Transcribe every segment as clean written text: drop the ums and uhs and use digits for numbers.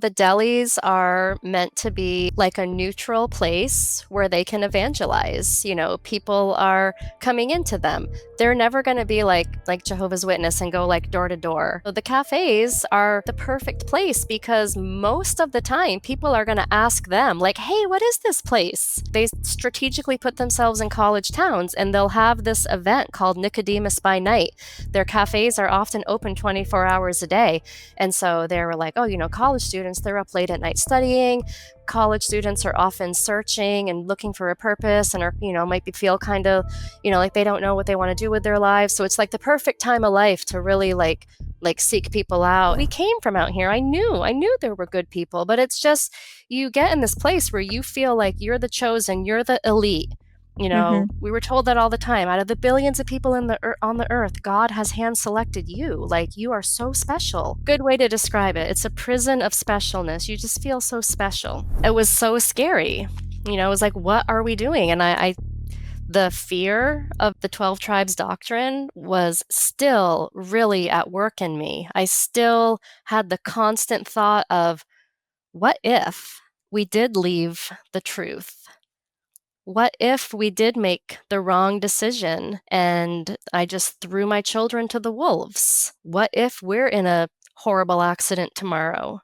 The delis are meant to be like a neutral place where they can evangelize. People are coming into them. They're never going to be like Jehovah's Witness and go like door to door. So the cafes are the perfect place because most of the time people are going to ask them like, "Hey, what is this place?" They strategically put themselves in college towns and they'll have this event called Nicodemus by Night. Their cafes are often open 24 hours a day. And so they were like, oh, college students, they're up late at night studying. College students are often searching and looking for a purpose and are, might be feel kind of, like they don't know what they want to do with their lives. So it's like the perfect time of life to really like seek people out. We came from out here. I knew there were good people, but it's just you get in this place where you feel like you're the chosen, you're the elite. We were told that all the time. Out of the billions of people on the earth, God has hand selected you. Like, you are so special. Good way to describe it. It's a prison of specialness. You just feel so special. It was so scary. It was like, what are we doing? And the fear of the 12 tribes doctrine was still really at work in me. I still had the constant thought of, what if we did leave the truth? What if we did make the wrong decision and I just threw my children to the wolves? What if we're in a horrible accident tomorrow?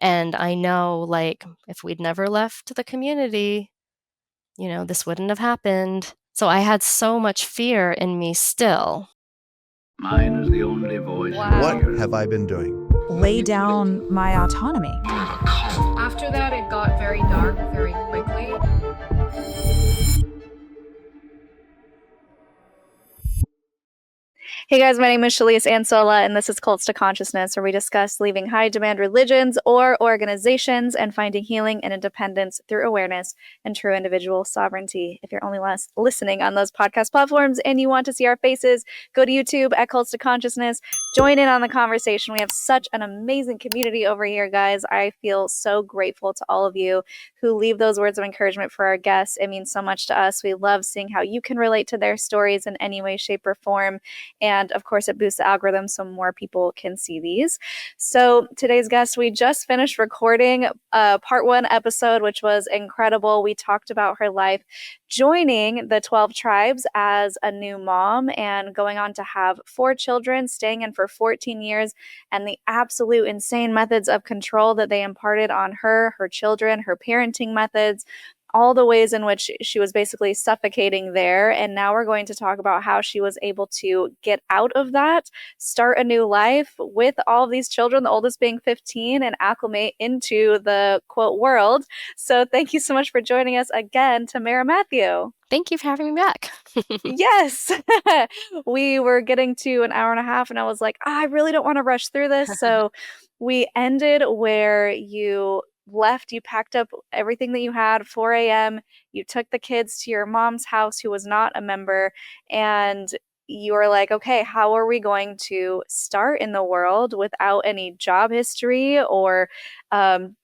And I know, like, if we'd never left the community, this wouldn't have happened. So I had so much fear in me still. Mine is the only voice. Wow. What have I been doing? Lay down my autonomy. After that, it got very dark very quickly. Hey guys, my name is Shalise Ansola, and this is Cults to Consciousness, where we discuss leaving high-demand religions or organizations and finding healing and independence through awareness and true individual sovereignty. If you're only listening on those podcast platforms and you want to see our faces, go to YouTube at Cults to Consciousness. Join in on the conversation. We have such an amazing community over here, guys. I feel so grateful to all of you who leave those words of encouragement for our guests. It means so much to us. We love seeing how you can relate to their stories in any way, shape, or form. And of course, it boosts the algorithm so more people can see these. So today's guest, we just finished recording part 1 episode, which was incredible. We talked about her life joining the 12 tribes as a new mom and going on to have 4 children, staying in for 14 years, and the absolute insane methods of control that they imparted on her children, her parenting methods, all the ways in which she was basically suffocating there. And now we're going to talk about how she was able to get out of that, start a new life with all of these children, the oldest being 15, and acclimate into the quote world. So thank you so much for joining us again, Tamara Mathieu. Thank you for having me back. Yes. We were getting to an hour and a half, and I was like, I really don't want to rush through this. So we ended where you left, you packed up everything that you had, 4 a.m. You took the kids to your mom's house, who was not a member, and you were like, okay, how are we going to start in the world without any job history or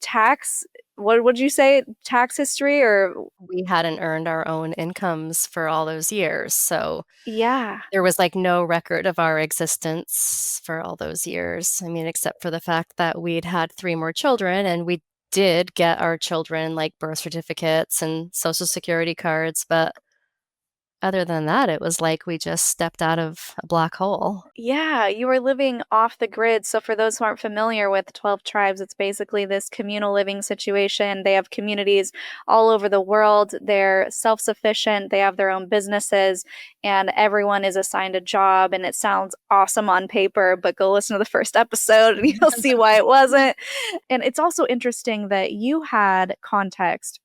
tax? What would you say? Tax history? Or We hadn't earned our own incomes for all those years. So yeah. there was like no record of our existence for all those years. I mean, except for the fact that we'd had 3 more children and we did get our children like birth certificates and social security cards. But other than that, it was like we just stepped out of a black hole. Yeah, you were living off the grid. So for those who aren't familiar with 12 tribes, it's basically this communal living situation. They have communities all over the world. They're self-sufficient. They have their own businesses, and everyone is assigned a job. And it sounds awesome on paper, but go listen to the first episode and you'll see why it wasn't. And it's also interesting that you had context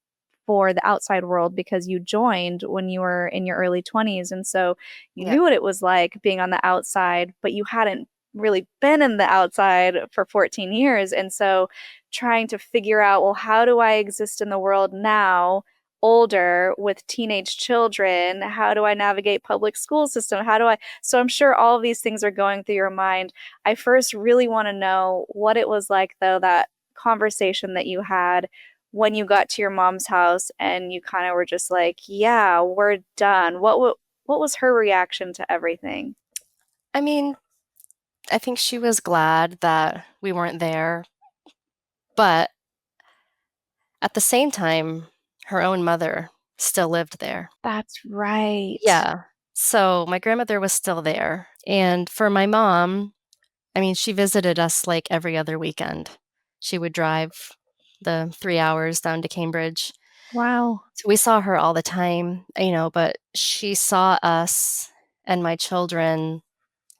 for the outside world because you joined when you were in your early 20s. And so you knew what it was like being on the outside, but you hadn't really been in the outside for 14 years. And so trying to figure out, well, how do I exist in the world now, older with teenage children? How do I navigate public school system? So I'm sure all of these things are going through your mind. I first really want to know what it was like, though, that conversation that you had when you got to your mom's house and you kind of were just like, yeah, we're done. What was her reaction to everything? I mean, I think she was glad that we weren't there But at the same time, her own mother still lived there. That's right. Yeah. So my grandmother was still there. And for my mom, I mean, she visited us like every other weekend. She would drive the 3 hours down to Cambridge. Wow. So we saw her all the time, but she saw us and my children,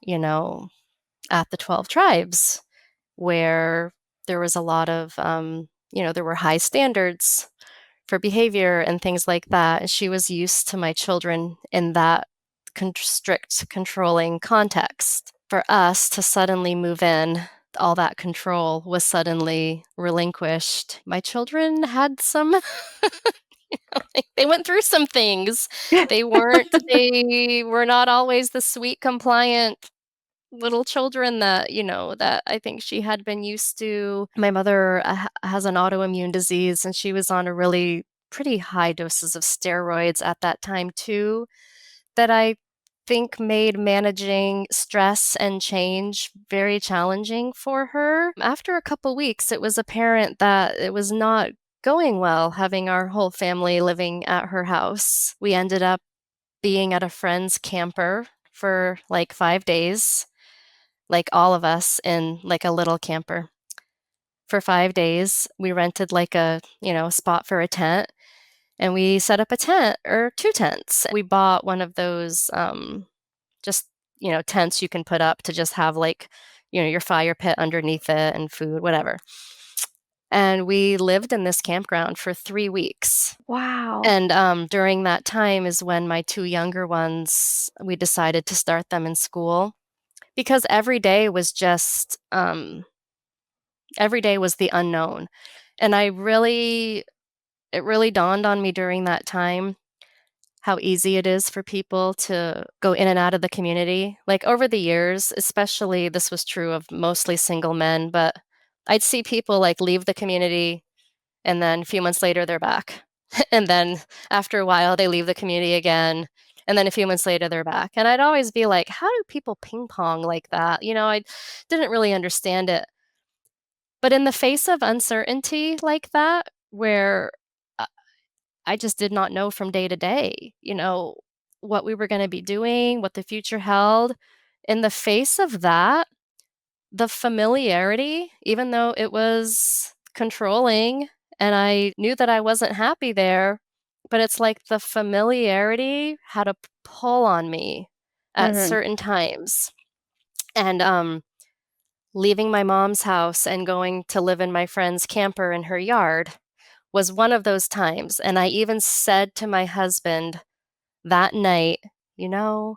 you know, at the 12 tribes where there was a lot of, there were high standards for behavior and things like that. She was used to my children in that strict, controlling context. For us to suddenly move in, all that control was suddenly relinquished. My children had some, they went through some things. They were not always the sweet, compliant little children that I think she had been used to. My mother has an autoimmune disease, and she was on a really pretty high doses of steroids at that time too, that I think made managing stress and change very challenging for her. After a couple weeks, it was apparent that it was not going well having our whole family living at her house. We ended up being at a friend's camper for like 5 days, like all of us in like a little camper. For 5 days, we rented like a, spot for a tent, and we set up a tent or 2 tents. We bought one of those just, tents you can put up to just have like, your fire pit underneath it and food, whatever. And we lived in this campground for 3 weeks. Wow. And during that time is when my 2 younger ones, we decided to start them in school, because every day was just every day was the unknown. And it really dawned on me during that time how easy it is for people to go in and out of the community. Like over the years, especially this was true of mostly single men, but I'd see people like leave the community and then a few months later they're back. And then after a while they leave the community again. And then a few months later they're back. And I'd always be like, how do people ping pong like that? I didn't really understand it. But in the face of uncertainty like that, where uh, I just did not know from day to day, what we were going to be doing, what the future held. In the face of that, the familiarity, even though it was controlling and I knew that I wasn't happy there, but it's like the familiarity had a pull on me at Mhm. certain times. And leaving my mom's house and going to live in my friend's camper in her yard was one of those times. And I even said to my husband that night, you know,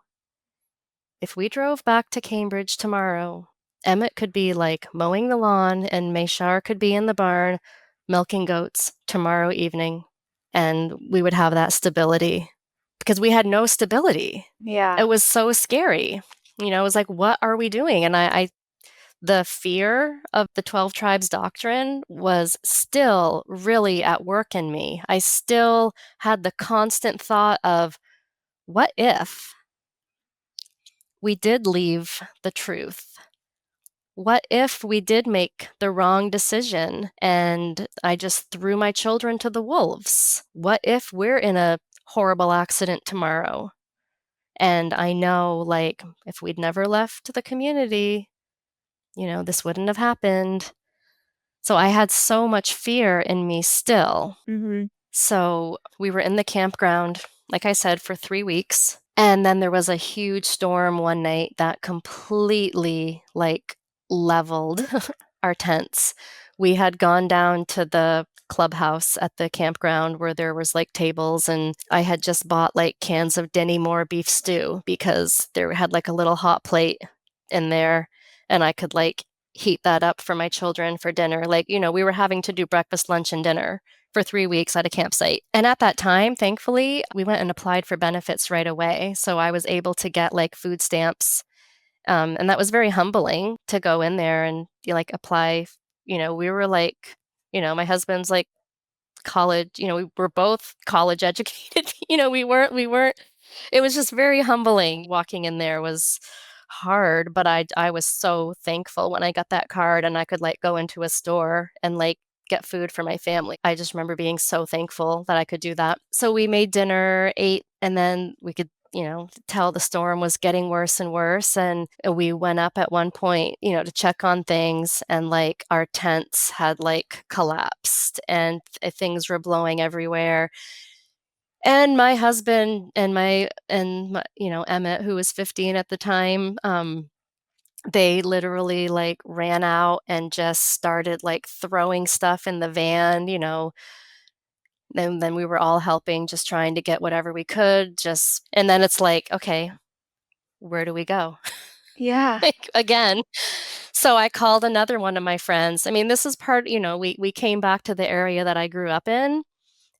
if we drove back to Cambridge tomorrow, Emmett could be like mowing the lawn and Mayshar could be in the barn milking goats tomorrow evening. And we would have that stability because we had no stability. Yeah. It was so scary. It was like, what are we doing? And the fear of the 12 tribes doctrine was still really at work in me. I still had the constant thought of, what if we did leave the truth? What if we did make the wrong decision and I just threw my children to the wolves? What if we're in a horrible accident tomorrow? And I know, like, if we'd never left the community, this wouldn't have happened. So I had so much fear in me still. Mhm. So we were in the campground, like I said, for 3 weeks. And then there was a huge storm one night that completely like leveled our tents. We had gone down to the clubhouse at the campground where there was like tables, and I had just bought like cans of Denny Moore beef stew because there had like a little hot plate in there and I could like heat that up for my children for dinner. Like, we were having to do breakfast, lunch, and dinner for 3 weeks at a campsite. And at that time, thankfully, we went and applied for benefits right away. So I was able to get like food stamps. And that was very humbling to go in there and like apply. We were like, my husband's like college, we were both college educated. We weren't, it was just very humbling. Walking in there was hard, but I was so thankful when I got that card and I could like go into a store and like get food for my family. I just remember being so thankful that I could do that. So we made dinner, ate, and then we could tell the storm was getting worse and worse. And we went up at one point, to check on things, and like our tents had like collapsed and things were blowing everywhere. And my husband and my Emmett, who was 15 at the time, they literally like ran out and just started like throwing stuff in the van, then we were all helping, just trying to get whatever we could, and then it's like, okay, where do we go? Yeah. Like, again. So I called another one of my friends. I mean, this is part, we came back to the area that I grew up in,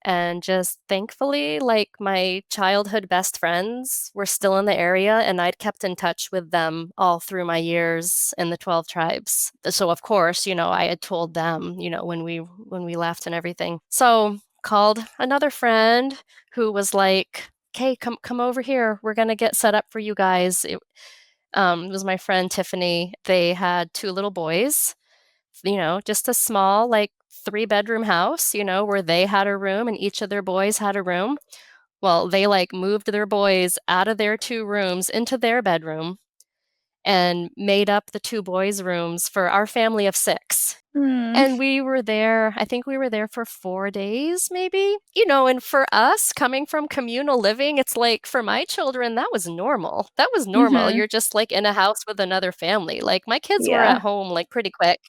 and just thankfully, like, my childhood best friends were still in the area, and I'd kept in touch with them all through my years in the 12 tribes. So of course, I had told them, when we left and everything. So called another friend who was like, "Okay, come over here. We're gonna get set up for you guys." It was my friend Tiffany. They had two little boys, just a small, like, three-bedroom house, where they had a room and each of their boys had a room. Well, they, like, moved their boys out of their two rooms into their bedroom and made up the two boys' rooms for our family of 6. Mm. And we were there, I think we were there for 4 days, maybe? And for us, coming from communal living, it's like, for my children, that was normal. That was normal. Mhm. You're just, like, in a house with another family. Like, my kids were Yeah. at home, like, pretty quick.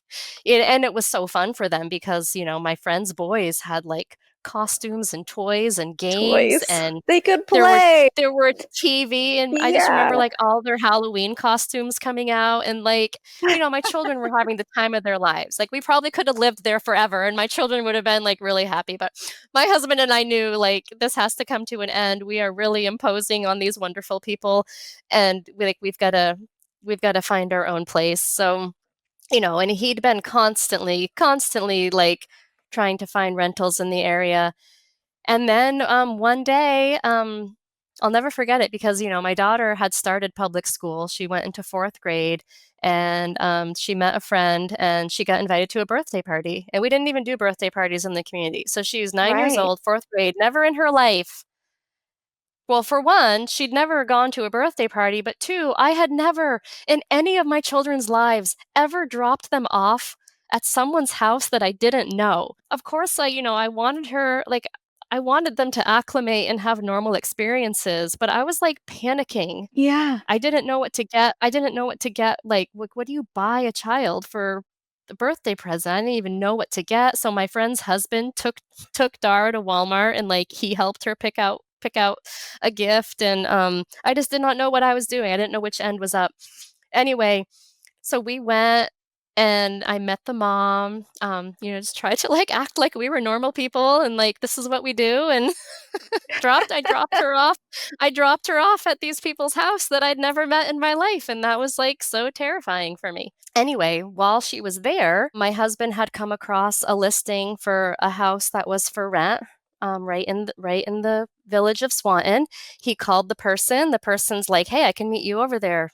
And it was so fun for them because, my friends' boys had, like, costumes and toys and games, Toys. and They could there were play. there were TV, and I just Yeah. remember, like, all their Halloween costumes coming out, and, like, my children were having the time of their lives. Like, we probably could have lived there forever, and my children would have been, like, really happy, but my husband and I knew, like, this has to come to an end. We are really imposing on these wonderful people, and we've gotta find our own place. So, and he'd been constantly, like, trying to find rentals in the area. And then, one day, I'll never forget it because, my daughter had started public school. She went into 4th grade, and, she met a friend, and she got invited to a birthday party, and we didn't even do birthday parties in the community. So she was 9 years Right. old, 4th grade, never in her life. Well, for one, she'd never gone to a birthday party, but 2, I had never, in any of my children's lives, ever dropped them off at someone's house that I didn't know. Of course, I wanted her, like, I wanted them to acclimate and have normal experiences, but I was, like, panicking. Yeah. I didn't know what to get. I didn't know what to get, like, what do you buy a child for the birthday present? I didn't even know what to get, so my friend's husband took Dara to Walmart, and, like, he helped her pick out a gift, and, I just did not know what I was doing. I didn't know which end was up. Anyway, so we went, and I met the mom, just tried to, like, act like we were normal people, and, like, this is what we do, and I dropped her off at these people's house that I'd never met in my life, and that was, like, so terrifying for me. Anyway, while she was there, my husband had come across a listing for a house that was for rent, right in the village of Swanton. He called the person's like, "Hey, I can meet you over there,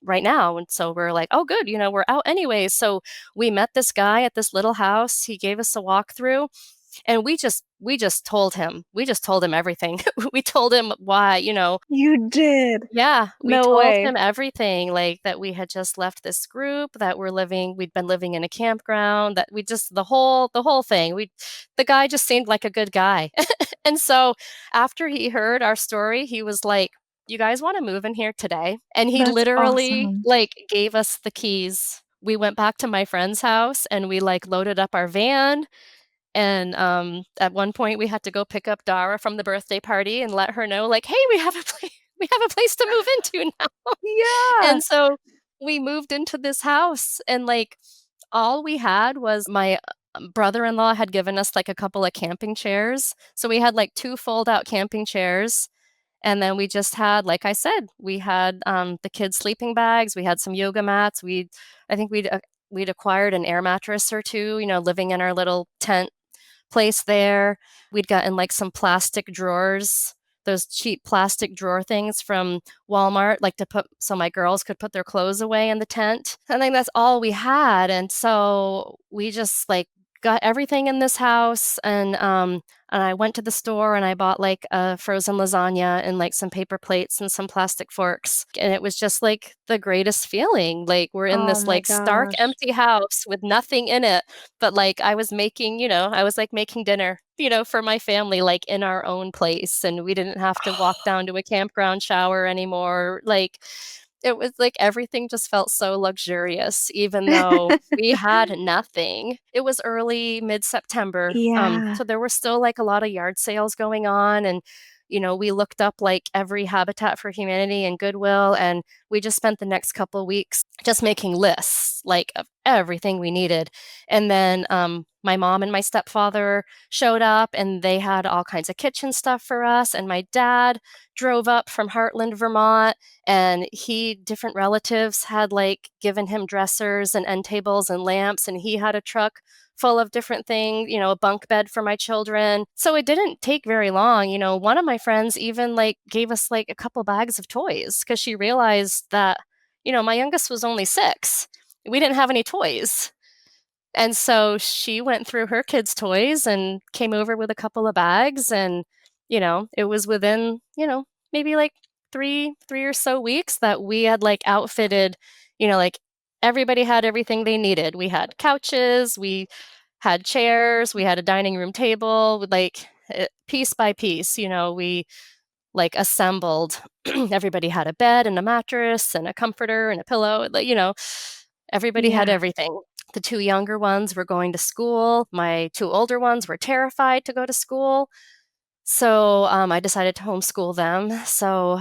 right now." And so we're like, "Oh, good, we're out anyways." So we met this guy at this little house. He gave us a walkthrough, and we just told him everything. We told him why, You did. yeah, we No told way. him everything, like, that we had just left this group, that we'd been living in a campground, that we just the whole thing. The guy just seemed like a good guy. And so after he heard our story, he was like, "You guys wanna move in here today?" And he That's literally, awesome. like, gave us the keys. We went back to my friend's house, and we, like, loaded up our van, and, at one point, we had to go pick up Dara from the birthday party and let her know, like, "Hey, we have a we have a place to move into now." Yeah. And so we moved into this house, and, like, all we had was my, brother-in-law had given us, like, a couple of camping chairs. So we had, like, 2 fold-out camping chairs, and then we just had, like I said, we had, the kids' sleeping bags, we had some yoga mats, I think we'd acquired an air mattress or 2, living in our little tent place there. We'd gotten, like, some plastic drawers, those cheap plastic drawer things from Walmart, like, to put so my girls could put their clothes away in the tent. I think that's all we had, and so we just, like, got everything in this house, and I went to the store and I bought like a frozen lasagna and like some paper plates and some plastic forks. And it was just like the greatest feeling. Like we're in Oh this my like stark gosh. empty house with nothing in it. But like I was making, I was like making dinner, for my family, like in our own place. And we didn't have to walk down to a campground shower anymore. Like it was like everything just felt so luxurious, even though we had nothing. It was early mid-September. Yeah. So there were still like a lot of yard sales going on. And, we looked up like every Habitat for Humanity and Goodwill. And we just spent the next couple of weeks just making lists like of everything we needed. And then my mom and my stepfather showed up and they had all kinds of kitchen stuff for us. And my dad drove up from Heartland, Vermont, and different relatives had like given him dressers and end tables and lamps, and he had a truck full of different things, a bunk bed for my children. So it didn't take very long. One of my friends even like gave us like a couple bags of toys because she realized that, my youngest was only 6. We didn't have any toys. And so she went through her kids' toys and came over with a couple of bags. And, it was within, maybe like three or so weeks that we had like outfitted, like everybody had everything they needed. We had couches, we had chairs, we had a dining room table, with like piece by piece, we like assembled. Everybody had a bed and a mattress and a comforter and a pillow, like, everybody had Yeah. everything. The 2 younger ones were going to school. My 2 older ones were terrified to go to school. So I decided to homeschool them. So,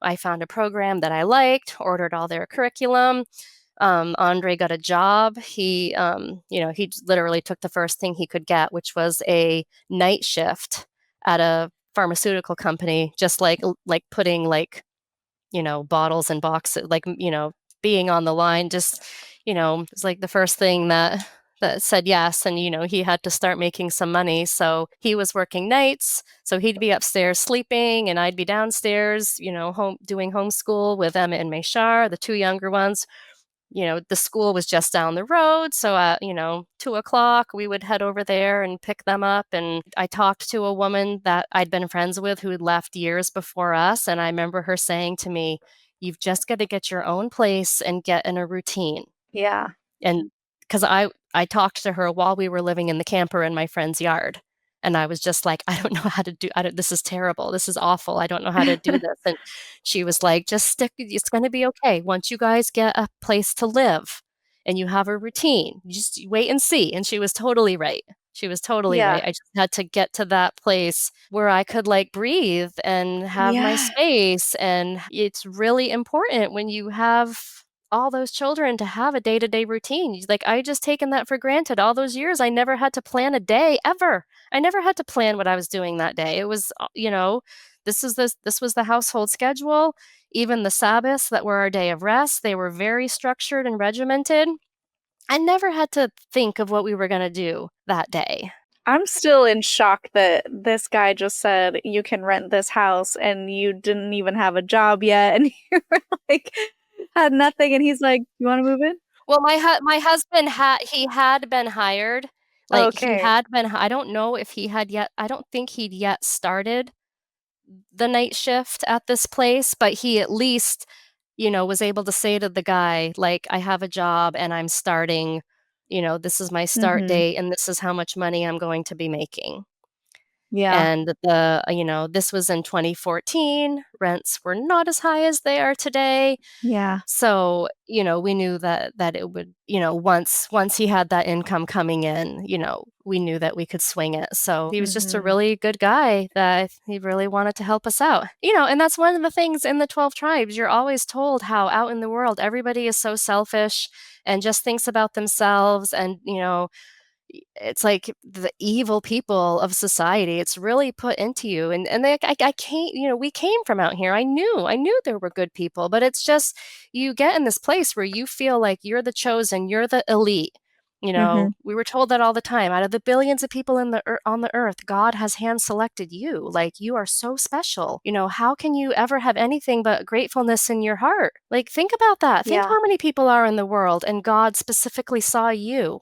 I found a program that I liked, ordered all their curriculum. Andre got a job. He literally took the first thing he could get, which was a night shift at a pharmaceutical company, just like putting like, bottles and boxes, like, being on the line, just, it's like the first thing that said yes. And, he had to start making some money. So he was working nights. So he'd be upstairs sleeping and I'd be downstairs, home doing homeschool with Emma and Meshar, the 2 younger ones. The school was just down the road. So at, 2:00, we would head over there and pick them up. And I talked to a woman that I'd been friends with who had left years before us. And I remember her saying to me, "You've just got to get your own place and get in a routine." Yeah. And because I talked to her while we were living in the camper in my friend's yard. And I was just like, "I don't know how to do, this is terrible. This is awful. I don't know how to do this." And she was like, "Just stick, it's going to be okay. Once you guys get a place to live and you have a routine, you just wait and see." And she was totally right. She was totally Yeah. right. I just had to get to that place where I could like breathe and have my Yeah. space. And it's really important when you have all those children to have a day-to-day routine. Like I just taken that for granted all those years. I never had to plan a day ever. I never had to plan what I was doing that day. It was, this was the household schedule. Even the Sabbaths that were our day of rest, they were very structured and regimented. I never had to think of what we were going to do that day. I'm still in shock that this guy just said you can rent this house and you didn't even have a job yet and you were like had nothing and he's like, "You want to move in?" Well, my husband had been hired. Like he Okay. had been, I don't know if he had yet, I don't think he'd yet started the night shift at this place, but he at least, was able to say to the guy, like, "I have a job and I'm starting, this is my start Mhm. date and this is how much money I'm going to be making." Yeah. And this was in 2014. Rents were not as high as they are today. Yeah. So, we knew that it would, once he had that income coming in, we knew that we could swing it. So he was just a Mhm. really good guy that he really wanted to help us out. And that's one of the things in the 12 tribes. You're always told how out in the world everybody is so selfish and just thinks about themselves. And, it's like the evil people of society. It's really put into you. And I can't, we came from out here. I knew there were good people, but it's just, you get in this place where you feel like you're the chosen, you're the elite. Mhm. We were told that all the time. Out of the billions of people on the earth, God has hand selected you. Like you are so special. How can you ever have anything but gratefulness in your heart? Like think about that. Think Yeah. how many people are in the world and God specifically saw you.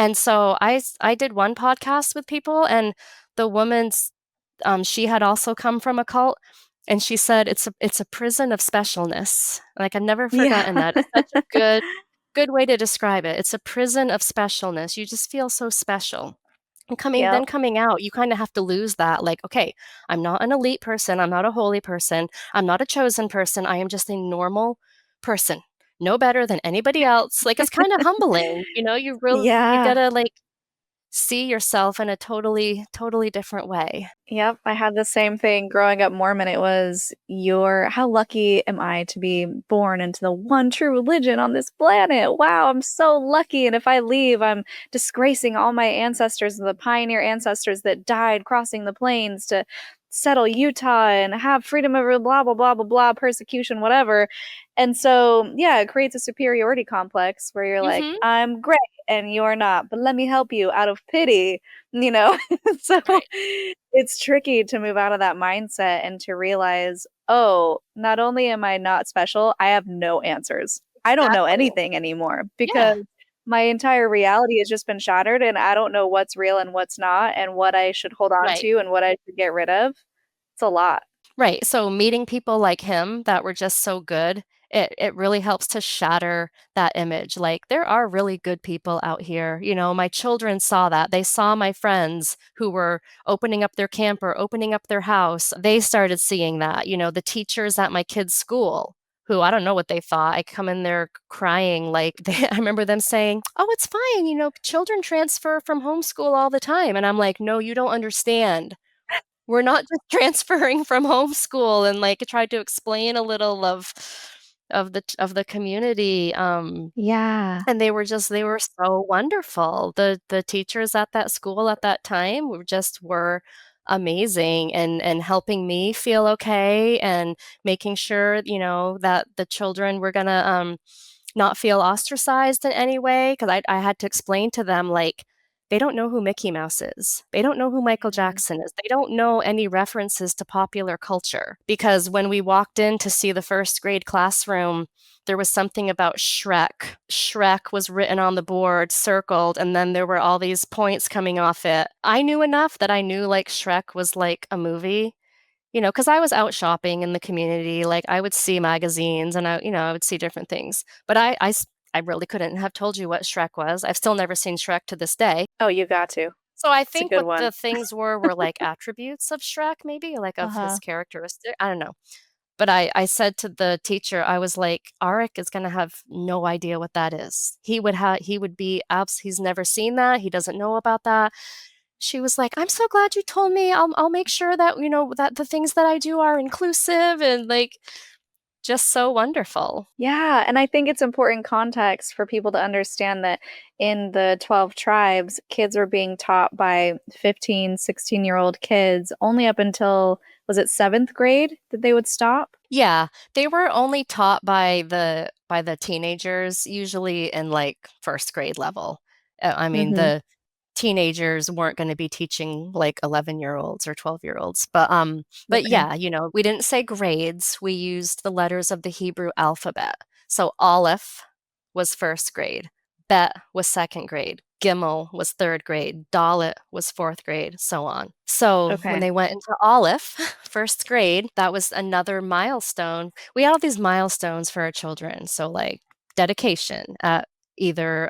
And so I did one podcast with people, and the woman's she had also come from a cult, and she said it's a prison of specialness. Like, I've never Yeah. forgotten that. It's such a good way to describe it. It's a prison of specialness. You just feel so special. And Yep. coming out, you kind of have to lose that. Like, okay, I'm not an elite person. I'm not a holy person. I'm not a chosen person. I am just a normal person, no better than anybody else. Like, it's kind of humbling, you Yeah. gotta like see yourself in a totally different way. Yep, I had the same thing growing up Mormon. It was how lucky am I to be born into the one true religion on this planet? Wow, I'm so lucky. And if I leave, I'm disgracing all my ancestors, the pioneer ancestors that died crossing the plains to settle Utah and have freedom of blah, blah, blah, blah, blah, persecution, whatever. And so, yeah, it creates a superiority complex where you're like, Mhm. I'm great and you're not, but let me help you out of pity, you know? So Right. it's tricky to move out of that mindset and to realize, oh, not only am I not special, I have no answers. I don't know Exactly. anything anymore because Yeah. my entire reality has just been shattered and I don't know what's real and what's not and what I should hold on Right. to and what I should get rid of. It's a lot. Right. So meeting people like him that were just so good, it really helps to shatter that image. Like, there are really good people out here. My children saw that. They saw my friends who were opening up their camper, opening up their house. They started seeing that. The teachers at my kids' school, who I don't know what they thought. I come in there crying. Like, I remember them saying, "Oh, it's fine. Children transfer from homeschool all the time." And I'm like, "No, you don't understand. We're not just transferring from homeschool," and, like, tried to explain a little of the community, Yeah. and they were so wonderful. The teachers at that school at that time were amazing and helping me feel okay and making sure, that the children were gonna, not feel ostracized in any way, 'cause I had to explain to them, like, they don't know who Mickey Mouse is. They don't know who Michael Mhm. Jackson is. They don't know any references to popular culture, because when we walked in to see the first grade classroom, there was something about Shrek. Shrek was written on the board, circled, and then there were all these points coming off it. I knew enough that I knew, like, Shrek was like a movie, because I was out shopping in the community. Like, I would see magazines and I would see different things. But I really couldn't have told you what Shrek was. I've still never seen Shrek to this day. Oh, you got to. So I It's a think good what one. the things were like attributes of Shrek, maybe, like, of his Uh-huh. characteristic. I don't know. But I said to the teacher, I was like, "Arik is gonna have no idea what that is. He would be he's never seen that, he doesn't know about that." She was like, "I'm so glad you told me. I'll make sure that, that the things that I do are inclusive," and, like, just so wonderful. Yeah, and I think it's important context for people to understand that in the 12 tribes, kids were being taught by 15, 16-year-old kids only up until, was it 7th grade that they would stop? Yeah, they were only taught by the teenagers, usually in, like, 1st grade level. I mean, Mhm. the teenagers weren't gonna be teaching, like, 11-year-olds or 12-year-olds, but Okay. yeah, we didn't say grades, we used the letters of the Hebrew alphabet. So Aleph was 1st grade, Bet was 2nd grade, Gimel was 3rd grade, Dalet was 4th grade, so on. So when Okay. they went into Aleph, 1st grade, that was another milestone. We had all these milestones for our children, so, like, dedication at either,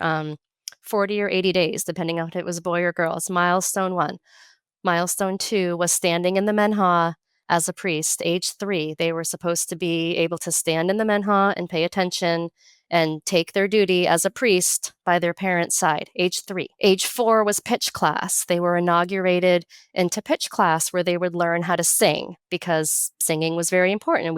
40 or 80 days, depending on if it was a boy or girls. Milestone 1. Milestone 2 was standing in the menha as a priest. Age 3, they were supposed to be able to stand in the menha and pay attention and take their duty as a priest by their parents' side. Age 3. Age 4 was pitch class. They were inaugurated into pitch class where they would learn how to sing, because singing was very important. And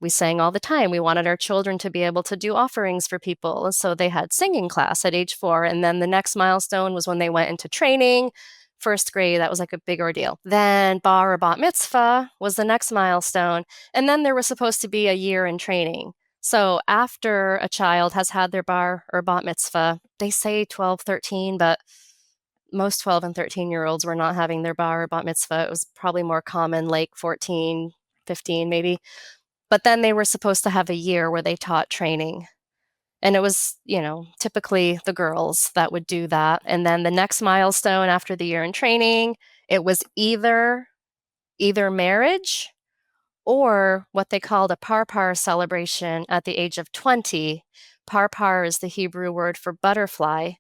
we sang all the time. We wanted our children to be able to do offerings for people. And so they had singing class at age 4. And then the next milestone was when they went into training. 1st grade, that was like a big ordeal. Then bar or bat mitzvah was the next milestone. And then there was supposed to be a year in training. So after a child has had their bar or bat mitzvah, they say 12, 13, but most 12 and 13-year-olds were not having their bar or bat mitzvah. It was probably more common, like 14, 15 maybe. But then they were supposed to have a year where they taught training. And it was, typically the girls that would do that. And then the next milestone after the year in training, it was either marriage or what they called a parpar celebration at the age of 20. Parpar is the Hebrew word for butterfly.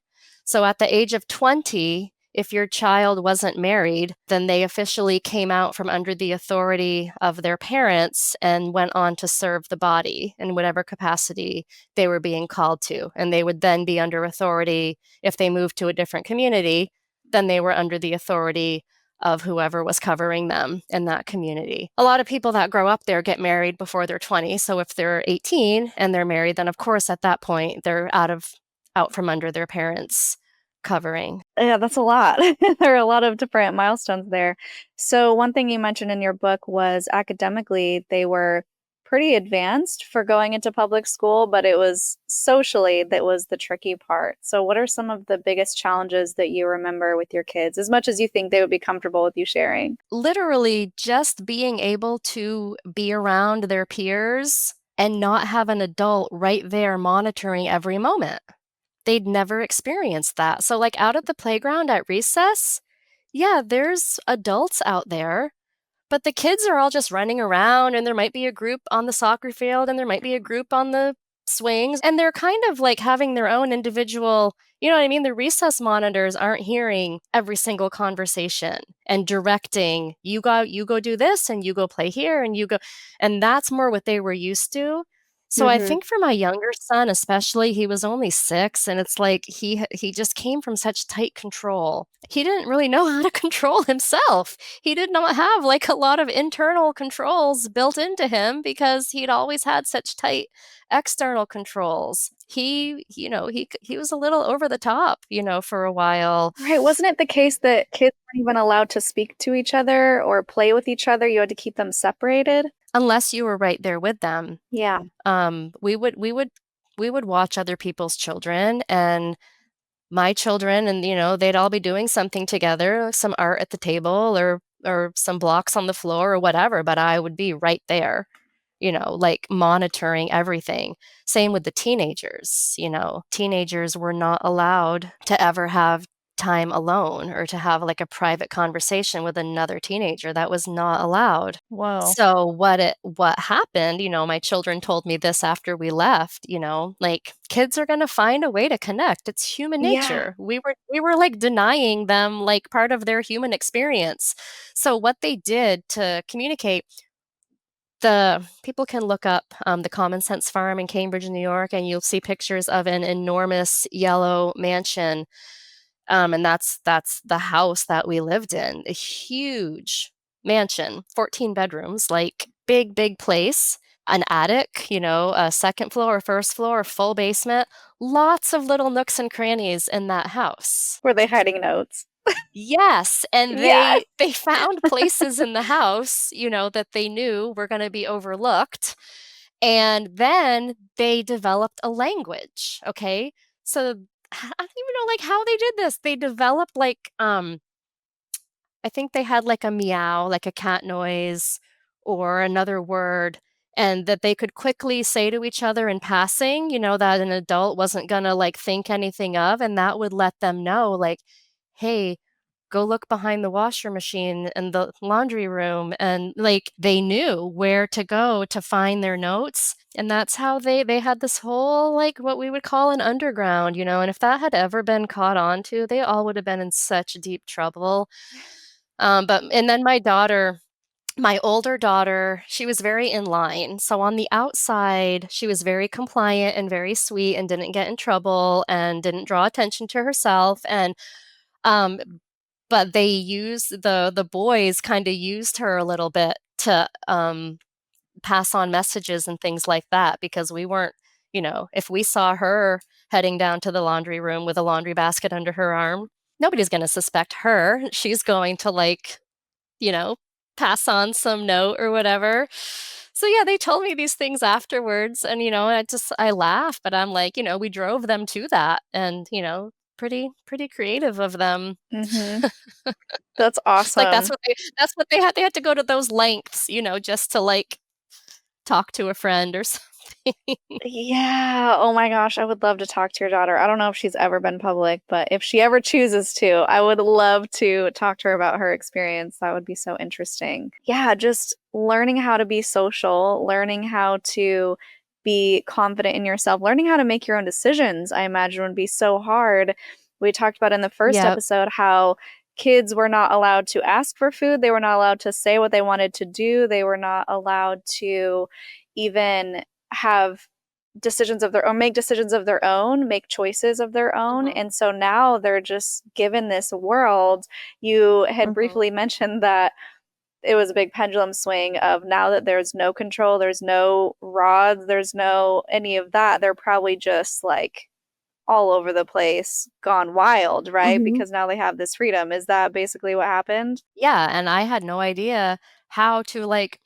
So at the age of 20, if your child wasn't married, then they officially came out from under the authority of their parents and went on to serve the body in whatever capacity they were being called to. And they would then be under authority if they moved to a different community, then they were under the authority of whoever was covering them in that community. A lot of people that grow up there get married before they're 20. So if they're 18 and they're married, then of course at that point they're out from under their parents' covering. Yeah, that's a lot. There are a lot of different milestones there. So one thing you mentioned in your book was academically they were pretty advanced for going into public school, but it was socially that was the tricky part. So what are some of the biggest challenges that you remember with your kids, as much as you think they would be comfortable with you sharing? Literally just being able to be around their peers and not have an adult right there monitoring every moment. They'd never experienced that. So like out at the playground at recess, yeah, there's adults out there, but the kids are all just running around, and there might be a group on the soccer field, and there might be a group on the swings, and they're kind of like having their own individual, you know what I mean? The recess monitors aren't hearing every single conversation and directing, you go do this, and you go play here, and you go, and that's more what they were used to. So I Mm-hmm. think for my younger son, especially, he was only 6, and it's like he just came from such tight control. He didn't really know how to control himself. He did not have like a lot of internal controls built into him because he'd always had such tight external controls. He was a little over the top, for a while. Right. Wasn't it the case that kids weren't even allowed to speak to each other or play with each other? You had to keep them separated? Unless you were right there with them. Yeah. We would watch other people's children and my children, and they'd all be doing something together, some art at the table or some blocks on the floor or whatever, but I would be right there, like monitoring everything. Same with the teenagers. Teenagers were not allowed to ever have time alone or to have like a private conversation with another teenager. That was not allowed. Whoa. So what happened, my children told me this after we left, like kids are going to find a way to connect. It's human Yeah. nature. We were like denying them like part of their human experience. So what they did to communicate, the people can look up the Common Sense Farm in Cambridge, New York, and you'll see pictures of an enormous yellow mansion. And that's the house that we lived in, a huge mansion, 14 bedrooms, like big place, an attic, a second floor, first floor, full basement, lots of little nooks and crannies in that house. Were they hiding notes? Yes, and Yes. they found places in the house, that they knew were going to be overlooked. And then they developed a language, okay? So I don't even know like how they did this. They developed like I think they had like a meow, like a cat noise or another word, and that they could quickly say to each other in passing, that an adult wasn't gonna like think anything of, and that would let them know like, hey, go look behind the washer machine in the laundry room. And like they knew where to go to find their notes. And that's how they had this whole like what we would call an underground, and if that had ever been caught on to, they all would have been in such deep trouble. And then my older daughter, she was very in line. So on the outside, she was very compliant and very sweet and didn't get in trouble and didn't draw attention to herself. And um, but they used the boys kind of used her a little bit to pass on messages and things like that because we weren't, if we saw her heading down to the laundry room with a laundry basket under her arm, nobody's going to suspect her. She's going to like, you know, pass on some note or whatever. So yeah, they told me these things afterwards and I laugh, but I'm like, we drove them to that and, pretty creative of them. Mm-hmm. That's Like awesome. that's what they had to go to those lengths, just to like talk to a friend or something. Yeah. Oh my gosh, I would love to talk to your daughter. I don't know if she's ever been public, but if she ever chooses to, I would love to talk to her about her experience. That would be so interesting. Yeah, just learning how to be social, learning how to be confident in yourself, learning how to make your own decisions, I imagine would be so hard. We talked about in the first Yep. episode how kids were not allowed to ask for food, they were not allowed to say what they wanted to do, they were not allowed to even have decisions of their own, make decisions of their own, make choices of their own. Mhm. And so now they're just given this world. You had Mhm. briefly mentioned that it was a big pendulum swing of now that there's no control, there's no rods, there's no any of that. They're probably just like all over the place, gone wild, right? Mhm. Because now they have this freedom. Is that basically what happened? Yeah, and I had no idea how to, like,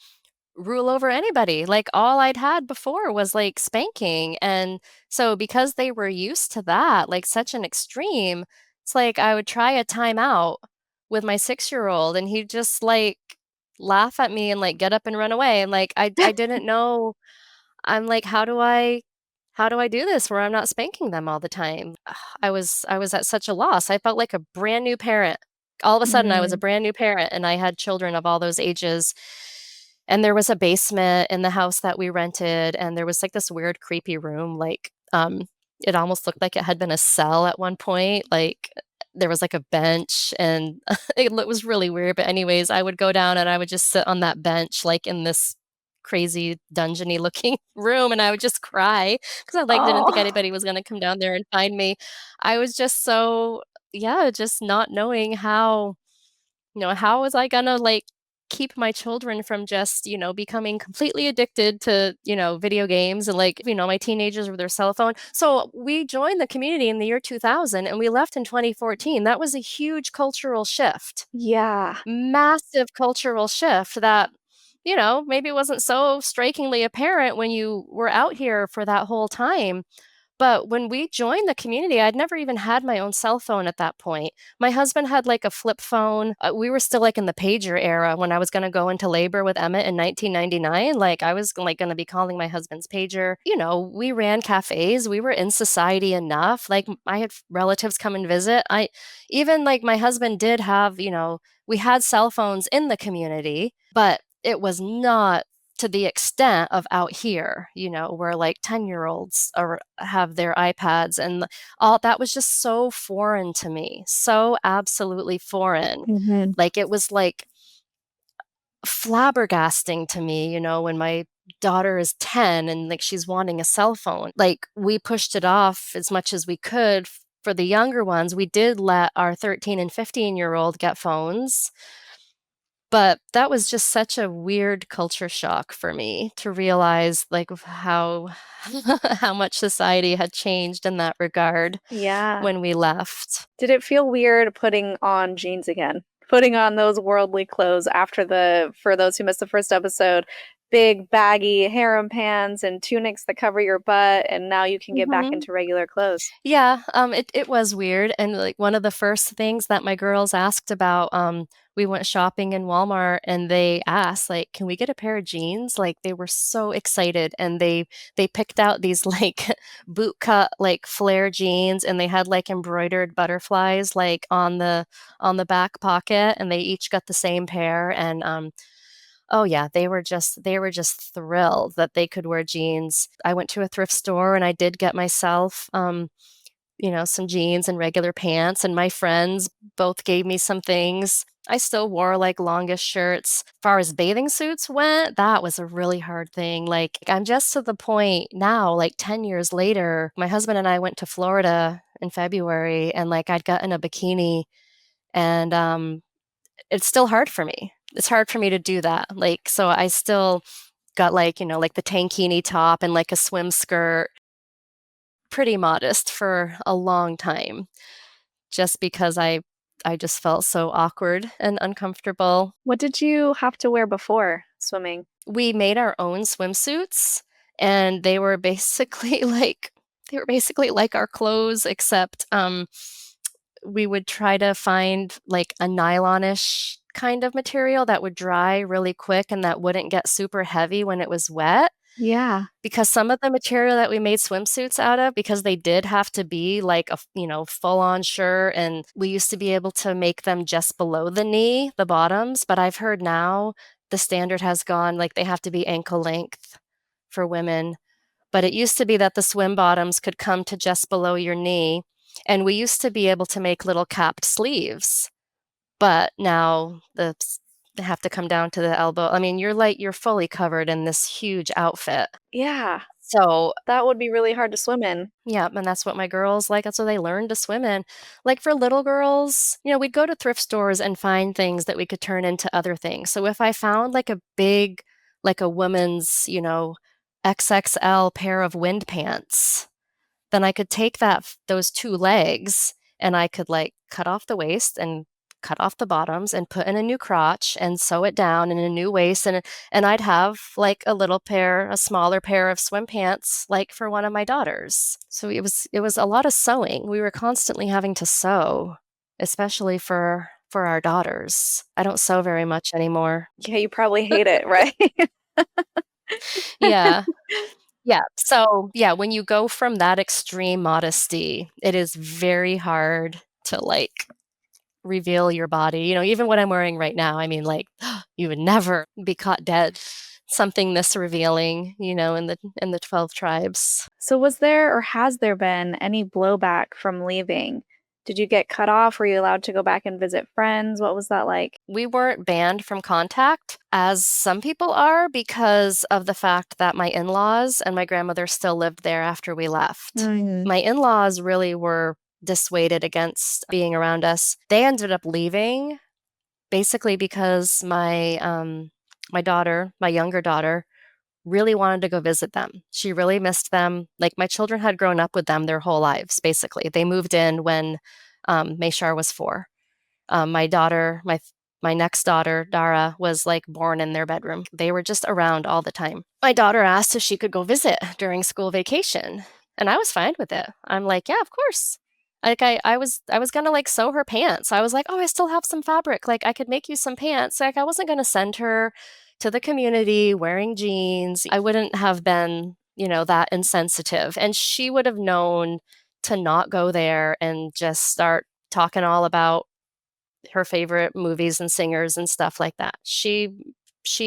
rule over anybody. Like, all I'd had before was, like, spanking, and so because they were used to that, like, such an extreme, it's like I would try a timeout with my six-year-old, and he'd just, like, laugh at me and, like, get up and run away, and, like, I didn't know. I'm like, how do I do this where I'm not spanking them all the time? I was at such a loss. I felt like a brand new parent. All of a sudden, I was a Mm. brand new parent, and I had children of all those ages. And there was a basement in the house that we rented, and there was like this weird, creepy room. Like, it almost looked like it had been a cell at one point. Like, there was like a bench, and was really weird. But anyways, I would go down and I would just sit on that bench, like in this crazy dungeony looking room, and I would just cry because I, like, didn't think Oh. anybody was gonna come down there and find me. I was just so, yeah, just not knowing how was I gonna, like, keep my children from just, becoming completely addicted to, video games and, like, my teenagers with their cell phone. So, we joined the community in the year 2000, and we left in 2014. That was a huge cultural shift. Yeah. Massive cultural shift that, maybe wasn't so strikingly apparent when you were out here for that whole time. But when we joined the community, I'd never even had my own cell phone at that point. My husband had, like, a flip phone. We were still, like, in the pager era when I was gonna go into labor with Emmett in 1999. Like, I was, like, gonna be calling my husband's pager. We ran cafes. We were in society enough. Like, I had relatives come and visit. Like, my husband did have, we had cell phones in the community, but it was not to the extent of out here, where, like, 10-year-olds have their iPads, and all that was just so foreign to me, so absolutely foreign. Mhm. Like, it was, like, flabbergasting to me, when my daughter is 10 and, like, she's wanting a cell phone. Like, we pushed it off as much as we could. For the younger ones, we did let our 13 and 15-year-old get phones, but that was just such a weird culture shock for me to realize, like, of how how much society had changed in that regard Yeah. when we left. Did it feel weird putting on jeans again? Putting on those worldly clothes after for those who missed the first episode, big baggy harem pants and tunics that cover your butt, and now you can get back Mhm. into regular clothes. Yeah, it was weird, and, like, one of the first things that my girls asked about, we went shopping in Walmart, and they asked, like, "Can we get a pair of jeans?" Like, they were so excited, and they picked out these, like, boot cut, like, flare jeans, and they had, like, embroidered butterflies, like, on the back pocket, and they each got the same pair, and, oh, yeah, they were just thrilled that they could wear jeans. I went to a thrift store, and I did get myself, some jeans and regular pants, and my friends both gave me some things. I still wore, like, longest shirts. As far as bathing suits went, that was a really hard thing. Like, I'm just to the point now, like, 10 years later, my husband and I went to Florida in February, and, like, I'd gotten a bikini, and, it's still hard for me. It's hard for me to do that. Like, so I still got, like, like the tankini top and, like, a swim skirt, pretty modest for a long time, just because I just felt so awkward and uncomfortable. What did you have to wear before swimming? We made our own swimsuits, and they were basically like our clothes, except, we would try to find, like, a nylonish kind of material that would dry really quick and that wouldn't get super heavy when it was wet. Yeah. Because some of the material that we made swimsuits out of, because they did have to be like a, full-on shirt, and we used to be able to make them just below the knee, the bottoms, but I've heard now the standard has gone, like, they have to be ankle length for women. But it used to be that the swim bottoms could come to just below your knee, and we used to be able to make little capped sleeves, but now they have to come down to the elbow. I mean, you're fully covered in this huge outfit. Yeah. So, That would be really hard to swim in. yeah, and that's what my girls like, that's what they learned to swim in. Like, for little girls, we'd go to thrift stores and find things that we could turn into other things. So if I found, like, a woman's, XXL pair of wind pants, then I could take those 2 legs, and I could, like, cut off the waist and cut off the bottoms and put in a new crotch and sew it down in a new waist, and I'd have, like, a smaller pair of swim pants, like, for one of my daughters. So it was a lot of sewing. We were constantly having to sew, especially for our daughters. I don't sew very much anymore. Yeah, you probably hate it, right? Yeah. Yeah. So, yeah, when you go from that extreme modesty, it is very hard to, like, reveal your body. Even what I'm wearing right now, I mean, like, you would never be caught dead. Something this revealing, in the 12 tribes. So was there or has there been any blowback from leaving? Did you get cut off? Were you allowed to go back and visit friends? What was that like? We weren't banned from contact, as some people are, because of the fact that my in-laws and my grandmother still lived there after we left. My in-laws really were dissuaded against being around us. They ended up leaving basically because my daughter, my younger daughter, really wanted to go visit them. She really missed them. Like, my children had grown up with them their whole lives, basically. They moved in when Mayshar was 4. My daughter, my next daughter, Dara, was, like, born in their bedroom. They were just around all the time. My daughter asked if she could go visit during school vacation, and I was fine with it. I'm like, "Yeah, of course." Like, I was gonna, like, sew her pants. I was like, "Oh, I still have some fabric, like, I could make you some pants." Like, I wasn't gonna send her to the community wearing jeans. I wouldn't have been, that insensitive, and she would have known to not go there and just start talking all about her favorite movies and singers and stuff like that. She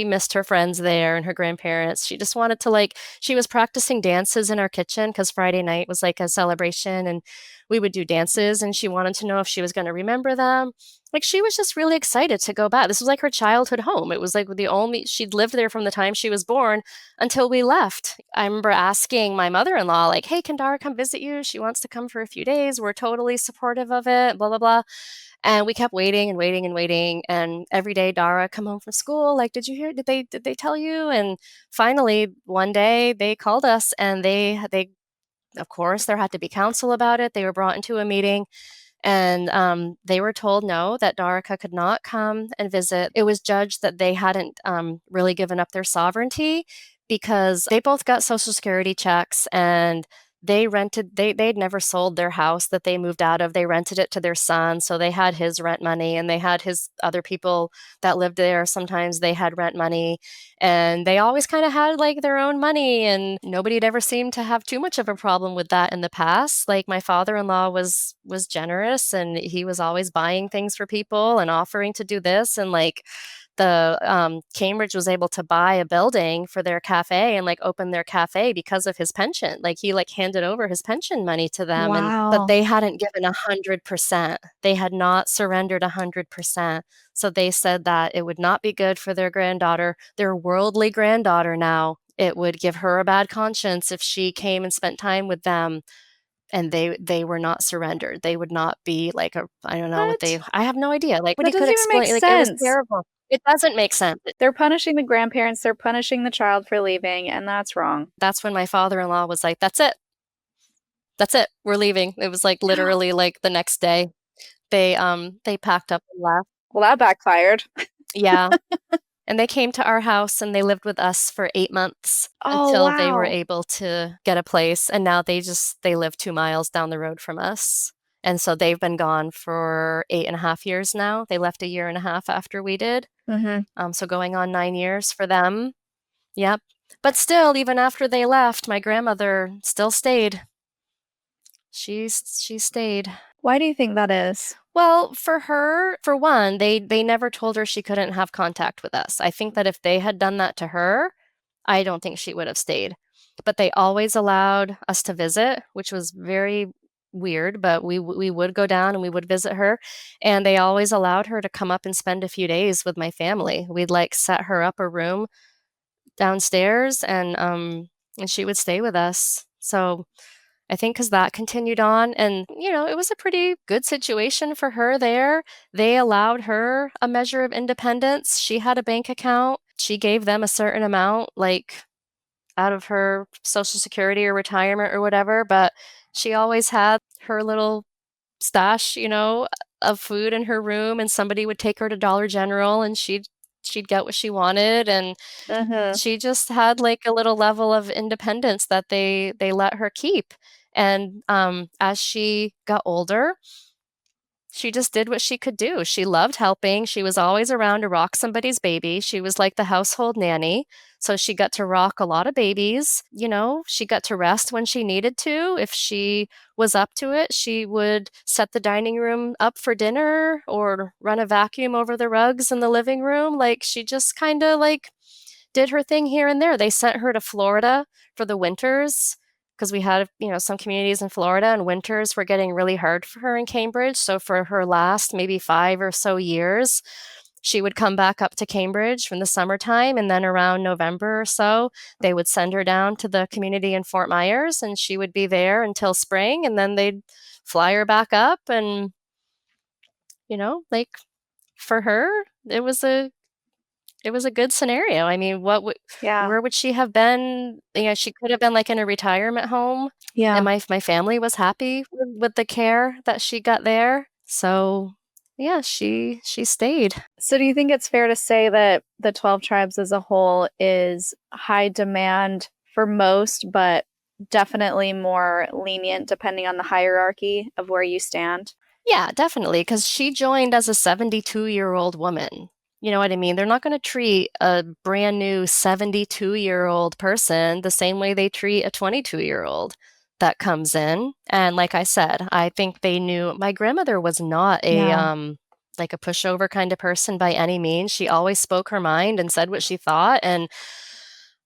missed her friends there and her grandparents. She just wanted to, like, she was practicing dances in our kitchen because Friday night was like a celebration, and we would do dances, and she wanted to know if she was gonna remember them. Like, she was just really excited to go back. This was like her childhood home. It was like she'd lived there from the time she was born until we left. I remember asking my mother-in-law, like, "Hey, can Dara come visit you? She wants to come for a few days. We're totally supportive of it, blah, blah, blah." And we kept waiting and waiting and waiting, and every day Dara come home from school, like, "Did you hear? Did they tell you?" And finally, one day, they called us, and they of course, there had to be counsel about it. They were brought into a meeting, and they were told no, that Darika could not come and visit. It was judged that they hadn't really given up their sovereignty, because they both got Social Security checks, and they'd never sold their house that they moved out of. They rented it to their son, so they had his rent money, and they had his other people that lived there. Sometimes they had rent money, and they always kind of had, like, their own money, and nobody had ever seemed to have too much of a problem with that in the past. Like, my father-in-law was generous, and he was always buying things for people and offering to do this, and, like, the Cambridge was able to buy a building for their cafe and, like, open their cafe because of his pension. Like, he, like, handed over his pension money to them, but Wow. they hadn't given 100%. They had not surrendered 100%. So they said that it would not be good for their granddaughter, their worldly granddaughter now. It would give her a bad conscience if she came and spent time with them, and they were not surrendered. They would not be like I don't know what What? I have no idea. Like, That nobody could doesn't even make explain, like, it was sense. terrible. It doesn't make sense. They're punishing the grandparents, they're punishing the child for leaving, and that's wrong. That's when my father-in-law was like, "That's it. That's it. We're leaving." It was, like, literally, like, the next day. They packed up and left. Well, that backfired. Yeah. And they came to our house, and they lived with us for 8 months Oh, until they were wow. able to get a place, and now they live 2 miles down the road from us. And so they've been gone for 8.5 years now. They left a year and a half after we did. Mhm. So going on 9 years for them. Yep. But still, even after they left, my grandmother still stayed. She stayed. Why do you think that is? Well, for her, for one, they never told her she couldn't have contact with us. I think that if they had done that to her, I don't think she would have stayed. But they always allowed us to visit, which was very weird, but we would go down and we would visit her, and they always allowed her to come up and spend a few days with my family. We'd like set her up a room downstairs and she would stay with us. So I think because that continued on, and it was a pretty good situation for her there. They allowed her a measure of independence. She had a bank account. She gave them a certain amount, like out of her Social Security or retirement or whatever, but she always had her little stash, of food in her room, and somebody would take her to Dollar General and she'd get what she wanted, and Mm-hmm. she just had like a little level of independence that they let her keep. And as she got older, she just did what she could do. She loved helping. She was always around to rock somebody's baby. She was like the household nanny. So she got to rock a lot of babies. She got to rest when she needed to. If she was up to it, she would set the dining room up for dinner or run a vacuum over the rugs in the living room. Like she just kind of like did her thing here and there. They sent her to Florida for the winters because we had, some communities in Florida, and winters were getting really hard for her in Cambridge. So for her last maybe 5 or so years, she would come back up to Cambridge from the summertime, and then around November or so, they would send her down to the community in Fort Myers, and she would be there until spring, and then they'd fly her back up. And, like for her, it was a good scenario. I mean, Yeah. where would she have been? She could have been like in a retirement home, Yeah. and my family was happy with the care that she got there. So, yeah, she stayed. So do you think it's fair to say that the 12 tribes as a whole is high demand for most, but definitely more lenient depending on the hierarchy of where you stand? Yeah, definitely, because she joined as a 72-year-old woman. You know what I mean? They're not going to treat a brand new 72-year-old person the same way they treat a 22-year-old that comes in. And like I said, I think they knew my grandmother was not a Yeah. like a pushover kind of person by any means. She always spoke her mind and said what she thought. And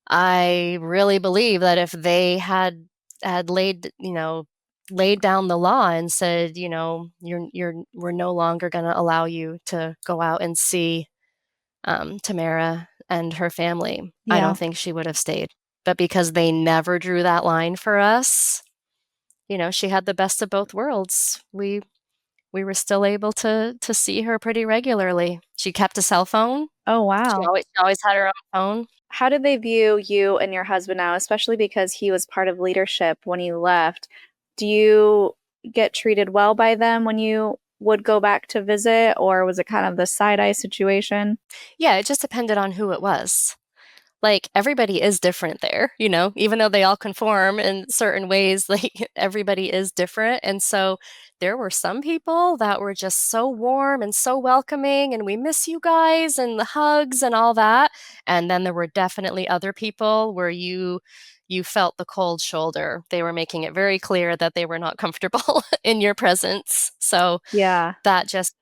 I really believe that if they had laid down the law and said, we're no longer going to allow you to go out and see Tamara and her family, I Yeah. don't think she would have stayed. But because they never drew that line for us, she had the best of both worlds. We were still able to see her pretty regularly. She kept a cell phone. Oh, She wow. always had her own phone. How did they view you and your husband now, especially because he was part of leadership when you left? Do you get treated well by them when you would go back to visit, or was it kind of the side eye situation? Yeah, it just depended on who it was. Like everybody is different there, even though they all conform in certain ways, like everybody is different. And so there were some people that were just so warm and so welcoming, and we miss you guys, and the hugs and all that. And then there were definitely other people where you felt the cold shoulder. They were making it very clear that they were not comfortable in your presence. So Yeah. that just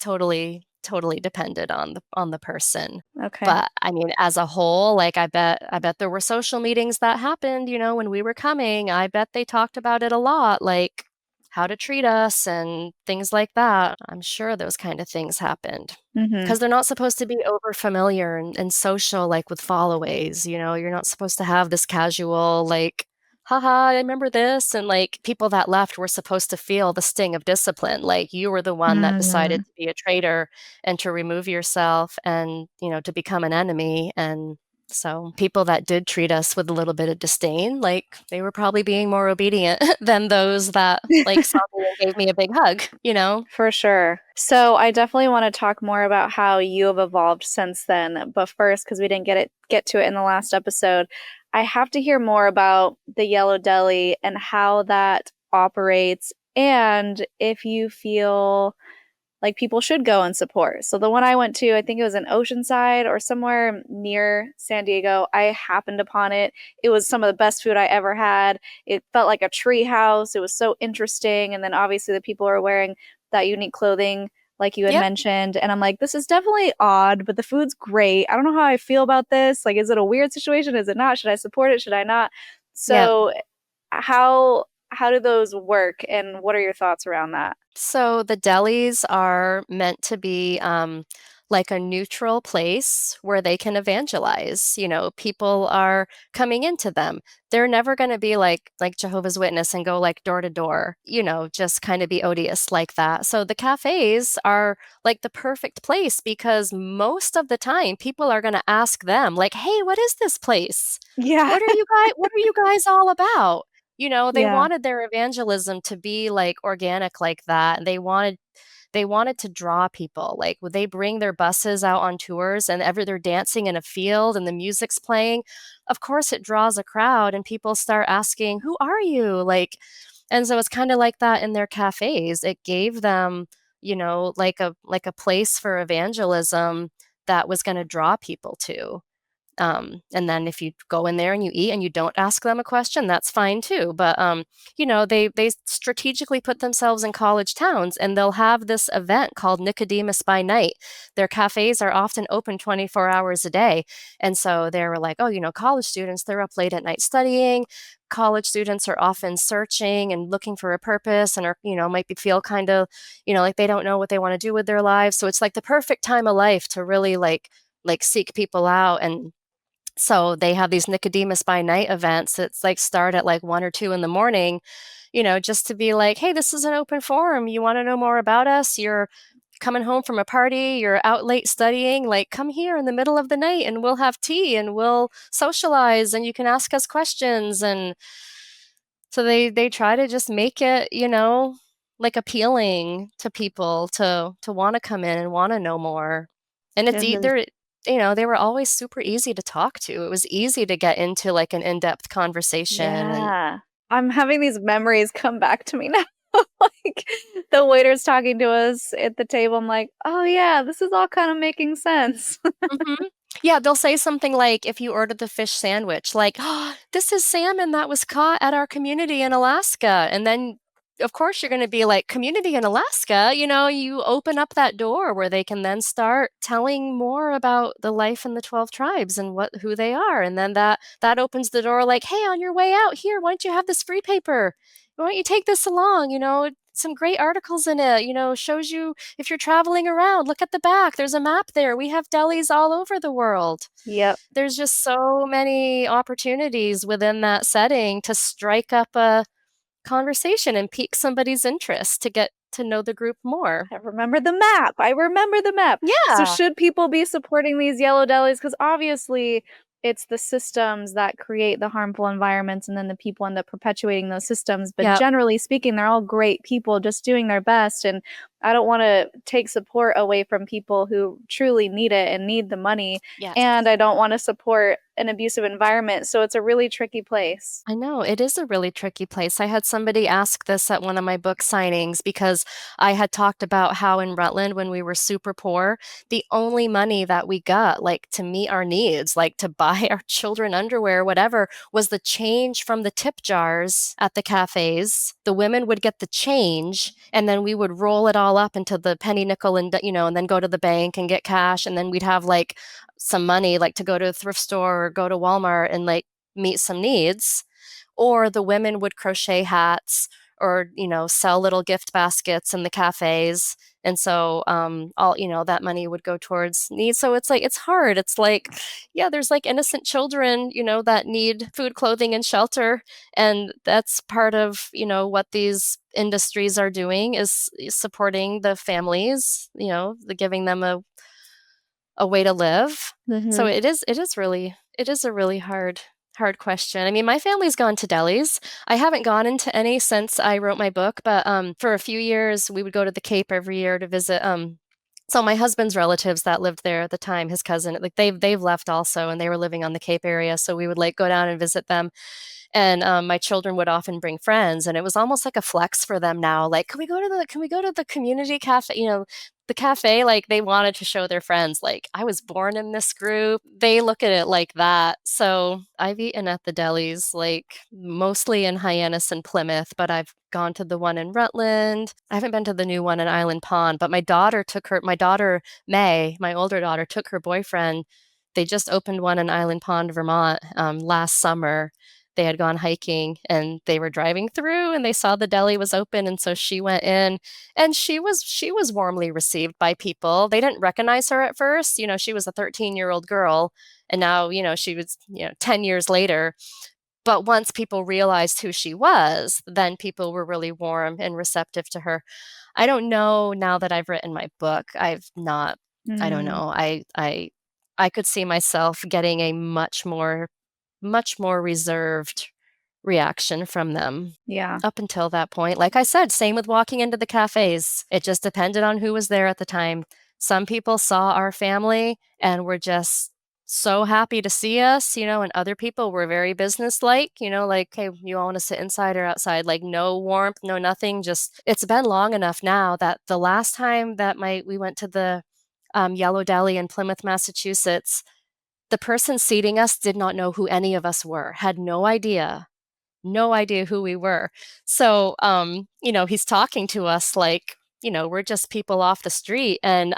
totally depended on the person. Okay. But I mean, as a whole, like I bet there were social meetings that happened, when we were coming. I bet they talked about it a lot, like how to treat us and things like that. I'm sure those kind of things happened. Mm-hmm. Because they're not supposed to be over familiar and social, like with followaways, you're not supposed to have this casual, like, haha, I remember this. And like people that left were supposed to feel the sting of discipline. Like you were the one that decided Mm-hmm. to be a traitor and to remove yourself and, to become an enemy. And so people that did treat us with a little bit of disdain, like they were probably being more obedient than those that like saw me and gave me a big hug. For sure. So I definitely want to talk more about how you have evolved since then. But first, because we didn't get to it in the last episode, I have to hear more about the Yellow Deli and how that operates, and if you feel like people should go and support. So the one I went to, I think it was in Oceanside or somewhere near San Diego. I happened upon it. It was some of the best food I ever had. It felt like a tree house. It was so interesting. And then obviously the people are wearing that unique clothing like you had Yep. mentioned. And I'm like, this is definitely odd, but the food's great. I don't know how I feel about this. Like, is it a weird situation? Is it not? Should I support it? Should I not? Yep. So how do those work and what are your thoughts around that? So the delis are meant to be like a neutral place where they can evangelize. People are coming into them. They're never going to be like Jehovah's Witness and go like door to door, just kind of be odious like that. So the cafes are like the perfect place because most of the time people are going to ask them like, "Hey, what is this place? Yeah. What are you guys all about?" They Yeah. wanted their evangelism to be like organic like that. And they wanted to draw people. Like, would they bring their buses out on tours and ever they're dancing in a field and the music's playing? Of course it draws a crowd and people start asking, "Who are you?" And so it's kind of like that in their cafes. It gave them, like a place for evangelism that was going to draw people to. And then if you go in there and you eat and you don't ask them a question, that's fine too. But they strategically put themselves in college towns, and they'll have this event called Nicodemus by Night. Their cafes are often open 24 hours a day, and so they were like, oh, college students, they're up late at night studying. College students are often searching and looking for a purpose, and are might be feel kind of like they don't know what they want to do with their lives. So it's like the perfect time of life to really like seek people out. And so they have these Nicodemus by Night events that's like start at like 1 or 2 in the morning, just to be like, hey, this is an open forum. You want to know more about us? You're coming home from a party, you're out late studying, like come here in the middle of the night and we'll have tea and we'll socialize and you can ask us questions. And so they try to just make it, like appealing to people to want to come in and want to know more. And it's And then, either they were always super easy to talk to. It was easy to get into like an in-depth conversation. And yeah. I'm having these memories come back to me now. Like the waiters talking to us at the table. I'm like, oh yeah, this is all kind of making sense. mhm. Yeah, they'll say something like if you ordered the fish sandwich, like, "Oh, this is salmon that was caught at our community in Alaska." And then of course you're going to be like, "Community in Alaska?" You open up that door where they can then start telling more about the life in the 12 tribes and who they are. And then that opens the door like, "Hey, on your way out here, why don't you have this free paper? Why don't you take this along? Some great articles in it, shows you if you're traveling around, look at the back. There's a map there. We have delis all over the world." Yep. There's just so many opportunities within that setting to strike up a conversation and pique somebody's interest to get to know the group more. I remember the map. I remember the map. So Yeah. should people be supporting these yellow delis? Because obviously it's the systems that create the harmful environments and then the people end up perpetuating those systems. But Yep. generally speaking, they're all great people just doing their best. And I don't want to take support away from people who truly need it and need the money. Yes. And I don't want to support an abusive environment. So it's a really tricky place. I know, it is a really tricky place. I had somebody ask this at one of my book signings because I had talked about how in Rutland, when we were super poor, the only money that we got, like to meet our needs, like to buy our children underwear, whatever, was the change from the tip jars at the cafes. The women would get the change, and then we would roll it all up into the penny nickel and then go to the bank and get cash. And then we'd have like some money, like to go to a thrift store or go to Walmart and like meet some needs. Or the women would crochet hats or sell little gift baskets in the cafes. And so all that money would go towards needs. So it's like it's hard. It's like, yeah, there's like innocent children that need food, clothing, and shelter. And that's part of what these industries are doing is supporting the families, giving them a way to live. So Mm-hmm. it is a really hard question. I mean, my family's gone to delis. I haven't gone into any since I wrote my book, but for a few years we would go to the Cape every year to visit so my husband's relatives that lived there at the time, his cousin, like they've left also, and they were living on the Cape area, so we would like go down and visit them. And my children would often bring friends, and it was almost like a flex for them now. Like, can we go to the community cafe? The cafe, like they wanted to show their friends, like, I was born in this group. They look at it like that. So I've eaten at the delis, like mostly in Hyannis and Plymouth, but I've gone to the one in Rutland. I haven't been to the new one in Island Pond, but my daughter, May, my older daughter, took her boyfriend. They just opened one in Island Pond, Vermont, last summer. They had gone hiking and they were driving through and they saw the deli was open, and so she went in, and she was warmly received by people. They didn't recognize her at first. She was a 13-year-old girl, and now, she was, 10 years later. But once people realized who she was, then people were really warm and receptive to her. I don't know, now that I've written my book, I don't Mm, know. I could see myself getting a much more reserved reaction from them yeah. up until that point. Like I said, same with walking into the cafes. It just depended on who was there at the time. Some people saw our family and were just so happy to see us, and other people were very businesslike, like, hey, you all want to sit inside or outside? Like, no warmth, no nothing. Just, it's been long enough now that the last time that we went to the Yellow Deli in Plymouth, Massachusetts, the person seating us did not know who any of us were, had no idea who we were. So, he's talking to us like, we're just people off the street, and,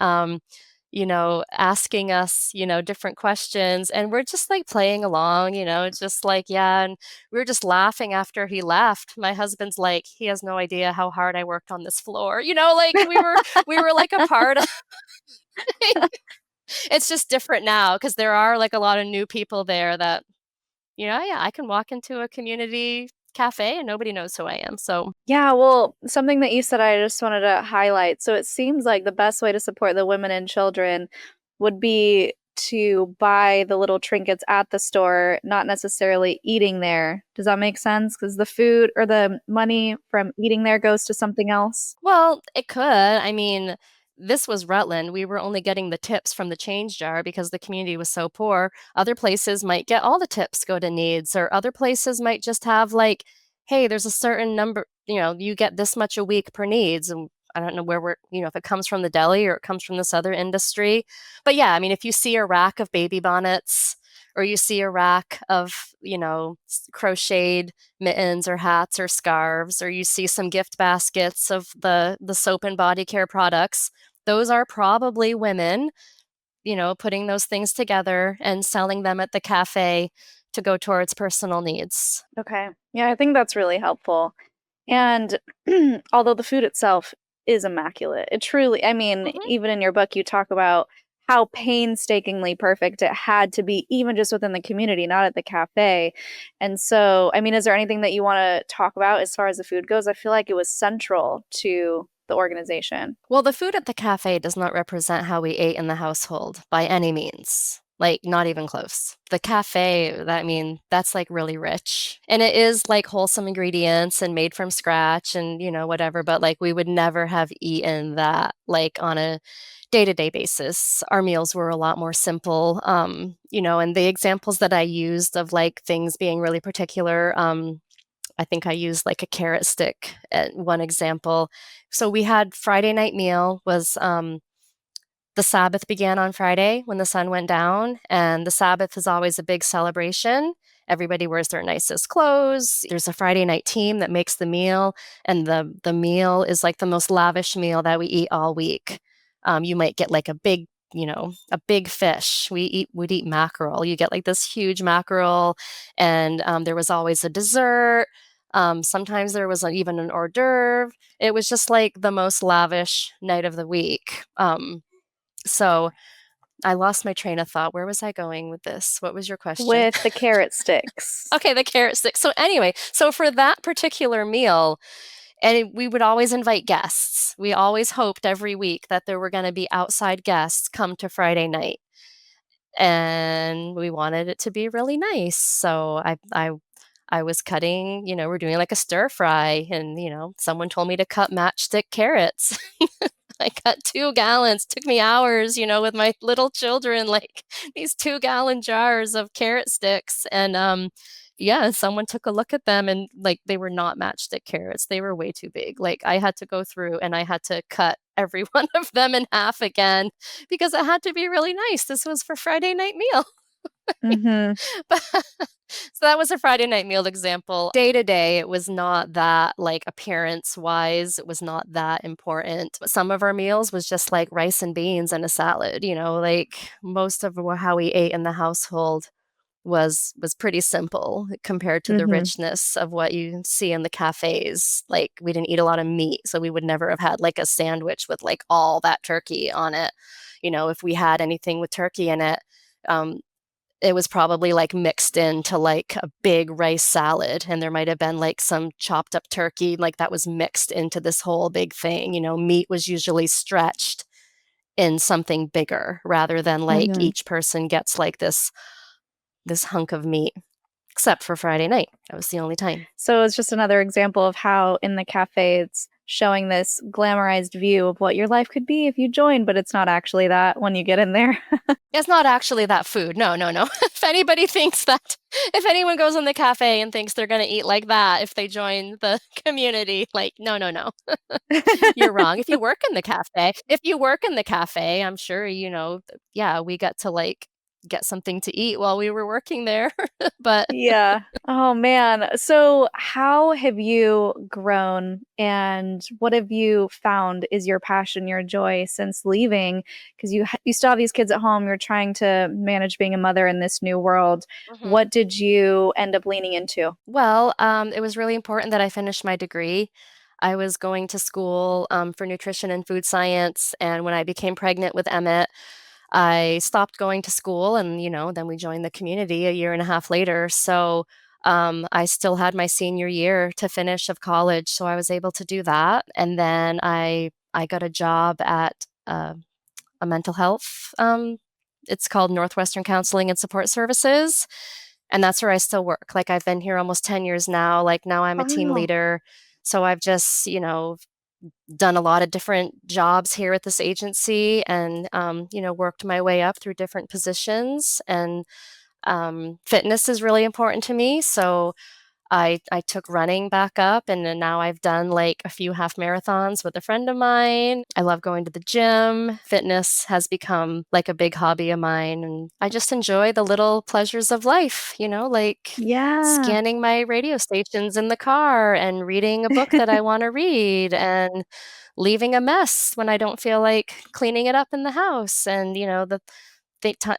asking us, different questions. And we're just like playing along, just like, yeah. And we were just laughing after he left. My husband's like, he has no idea how hard I worked on this floor, like we were like a part of it's just different now because there are like a lot of new people there that, yeah, I can walk into a community cafe and nobody knows who I am. So, Yeah, well, something that you said I just wanted to highlight. So it seems like the best way to support the women and children would be to buy the little trinkets at the store, not necessarily eating there. Does that make sense? Because the food or the money from eating there goes to something else. well, it could. I mean, this was Rutland. We were only getting the tips from the change jar because the community was so poor. Other places might get all the tips go to needs, or other places might just have like, hey, there's a certain number, you get this much a week per needs. And I don't know where if it comes from the deli or it comes from this other industry. But yeah, I mean, if you see a rack of baby bonnets, or you see a rack of, crocheted mittens or hats or scarves, or you see some gift baskets of the soap and body care products, those are probably women, putting those things together and selling them at the cafe to go towards personal needs. Okay. Yeah, I think that's really helpful. And although the food itself is immaculate, it truly, I mean, Mhm. even in your book, you talk about how painstakingly perfect it had to be, even just within the community, not at the cafe. And so, I mean, is there anything that you want to talk about as far as the food goes? I feel like it was central to the organization. Well, the food at the cafe does not represent how we ate in the household by any means. Like, not even close. The cafe, I mean, that's like really rich. And it is like wholesome ingredients and made from scratch and, whatever. But like, we would never have eaten that like on a day-to-day basis. Our meals were a lot more simple. And the examples that I used of like things being really particular, I think I used like a carrot stick at one example. So we had Friday night meal was the Sabbath began on Friday when the sun went down, and the Sabbath is always a big celebration. Everybody wears their nicest clothes. There's a Friday night team that makes the meal, and the meal is like the most lavish meal that we eat all week. You might get like a big fish. Would eat mackerel. You get like this huge mackerel, and there was always a dessert. Sometimes there was even an hors d'oeuvre. It was just like the most lavish night of the week. So I lost my train of thought. Where was I going with this? What was your question? With the carrot sticks. Okay, the carrot stick. So anyway, so for that particular meal, we would always invite guests. We always hoped every week that there were going to be outside guests come to Friday night. And we wanted it to be really nice. So I was cutting, we're doing like a stir fry, and someone told me to cut matchstick carrots. I cut 2 gallons. Took me hours, with my little children, like these 2-gallon jars of carrot sticks. And yeah, someone took a look at them and like they were not matchstick carrots. They were way too big. Like I had to go through and I had to cut every one of them in half again because it had to be really nice. This was for Friday night meal. Mm-hmm. So that was a Friday night meal example. Day to day, it was not that like appearance wise, it was not that important. But some of our meals was just like rice and beans and a salad, like most of how we ate in the household was pretty simple compared to the Mm-hmm. richness of what you see in the cafes. Like we didn't eat a lot of meat, so we would never have had like a sandwich with like all that turkey on it. If we had anything with turkey in it, um, it was probably like mixed into like a big rice salad, and there might have been like some chopped up turkey like that was mixed into this whole big thing. Meat was usually stretched in something bigger rather than like Mm-hmm. each person gets like this hunk of meat, except for Friday night. That was the only time. So it's just another example of how in the cafe it's showing this glamorized view of what your life could be if you join, but it's not actually that when you get in there. It's not actually that food. No, no, no. If anybody thinks that, if anyone goes in the cafe and thinks they're going to eat like that if they join the community, like, no, no, no. You're wrong. If you work in the cafe, I'm sure, yeah, we got to like get something to eat while we were working there. But Yeah. Oh man. So how have you grown and what have you found is your passion, your joy since leaving? Because you still have these kids at home, you're trying to manage being a mother in this new world. Mhm. What did you end up leaning into? Well, it was really important that I finished my degree. I was going to school for nutrition and food science, and when I became pregnant with Emmett, I stopped going to school, and then we joined the community a year and a half later. So I still had my senior year to finish of college, so I was able to do that, and then I got a job at a mental health. It's called Northwestern Counseling and Support Services. And that's where I still work. Like I've been here almost 10 years now. Like now I'm a team Wow. leader. So I've just, done a lot of different jobs here at this agency and, worked my way up through different positions. And fitness is really important to me. So I took running back up, and then now I've done like a few half marathons with a friend of mine. I love going to the gym. Fitness has become like a big hobby of mine, and I just enjoy the little pleasures of life, like Yeah. scanning my radio stations in the car and reading a book that I want to read and leaving a mess when I don't feel like cleaning it up in the house. And, the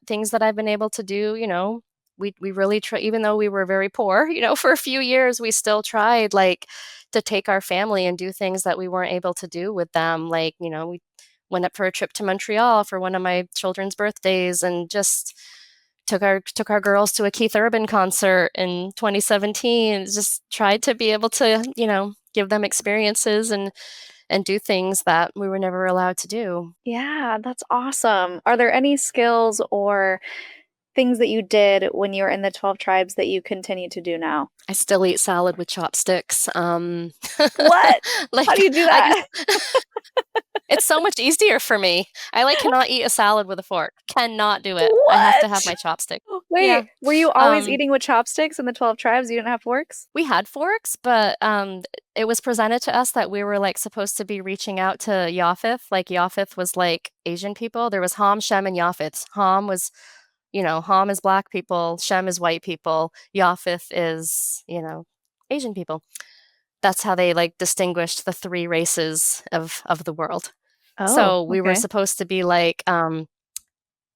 things that I've been able to do, we really try, even though we were very poor, for a few years, we still tried like to take our family and do things that we weren't able to do with them. Like, we went up for a trip to Montreal for one of my children's birthdays and just took our girls to a Keith Urban concert in 2017. Just tried to be able to, give them experiences and do things that we were never allowed to do. Yeah, that's awesome. Are there any skills or things that you did when you were in the 12 tribes that you continue to do now? I still eat salad with chopsticks. What? How do Like you do I just that? it's so much easier for me. I like cannot eat a salad with a fork. Cannot do it. I have to have What? my chopstick. Yeah. Wait, were you always Um, eating with chopsticks in the 12 tribes? You didn't have forks? we had forks, but it was presented to us that we were like supposed to be reaching out to Yafith. Like Yafith was like Asian people. There was Ham, Shem, and Yafith. Ham was, Ham is black people, Shem is white people, Yafith is, Asian people. That's how they like distinguished the three races of the world. Oh, So we were okay. supposed to be like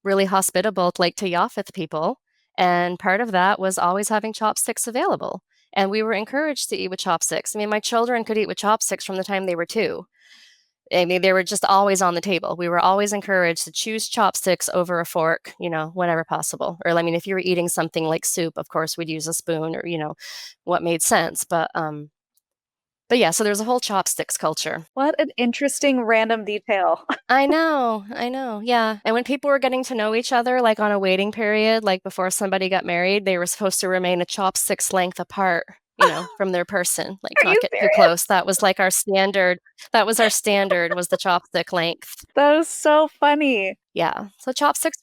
really hospitable like to Yafith people, and part of that was always having chopsticks available. And we were encouraged to eat with chopsticks. I mean, my children could eat with chopsticks from the time they were 2. I mean, they were just always on the table. We were always encouraged to choose chopsticks over a fork, whenever possible. Or, I mean, if you were eating something like soup, of course, we'd use a spoon or, what made sense. But yeah, so there's a whole chopsticks culture. What an interesting random detail. I know, yeah. And when people were getting to know each other, like on a waiting period, like before somebody got married, they were supposed to remain a chopsticks length apart. from their person, like Are not you get too serious? close. That was like our standard. That was our standard, was the chopstick length. That is so funny. Yeah. So chopsticks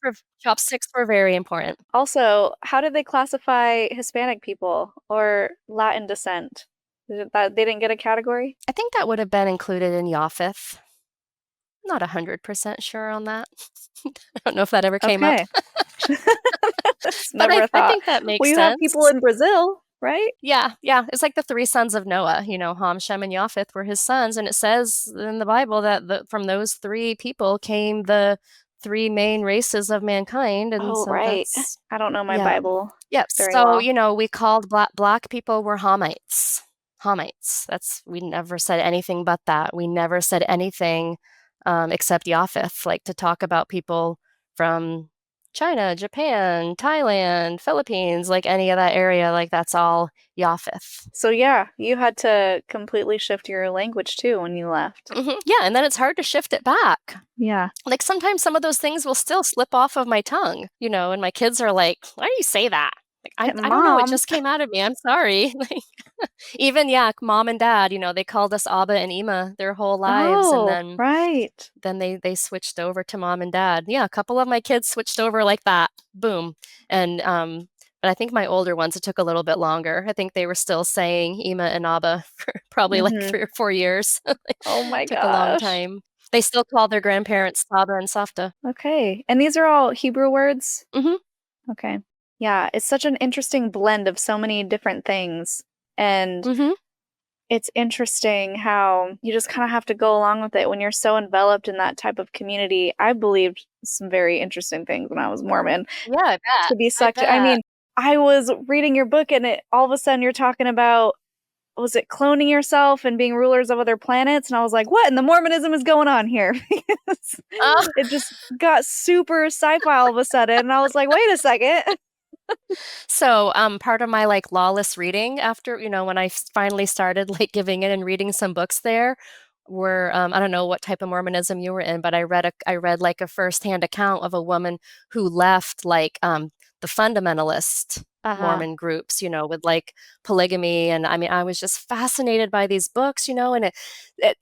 were very important. Also, how did they classify Hispanic people or Latin descent? They didn't get a category? I think that would have been included in Yafith. Not 100% sure on that. I don't know if that ever came up. Okay. That's But never a I thought. think that Well, makes you have people sense. in Brazil, right? Yeah, yeah. It's like the three sons of Noah, Ham, Shem, and Japheth were his sons. And it says in the Bible that from those three people came the three main races of mankind. And Oh, so right. that's, I don't know my yeah. Bible Yep. very So, well. we called black people were Hamites. Hamites. We never said anything but that. We never said anything except Japheth, like to talk about people from China, Japan, Thailand, Philippines, like any of that area, like that's all Japheth. So yeah, you had to completely shift your language too when you left. Yeah, and then it's hard to shift it back. Yeah. Like sometimes some of those things will still slip off of my tongue, and my kids are like, "Why do you say that?" Like, I don't know, it Mom. just came out of me. I'm sorry. Like, even mom and dad, they called us Abba and Ima their whole lives, and Oh, then right. they switched over to mom and dad. Yeah, a couple of my kids switched over like that. Boom. And but I think my older ones, it took a little bit longer. I think they were still saying Ima and Abba for probably like 3 or 4 years. Oh my Took a long gosh. time. They still call their grandparents Saba and Safta. Okay. And these are all Hebrew words? Mhm. Okay. Yeah, it's such an interesting blend of so many different things. And Mhm. it's interesting how you just kind of have to go along with it when you're so enveloped in that type of community. I believed some very interesting things when I was Mormon. Yeah, I bet. To be I sucked. I bet. mean, I was reading your book and all of a sudden you're talking about, was it cloning yourself and being rulers of other planets? And I was like, what in the Mormonism is going on here? Because Oh. it just got super sci-fi all of a sudden. And I was like, wait a second. So, part of my like lawless reading after, when I finally started like giving in and reading some books there were, I don't know what type of Mormonism you were in, but I read like a firsthand account of a woman who left like the fundamentalist Uh-huh. Mormon groups, with like polygamy. And I mean, I was just fascinated by these books, and it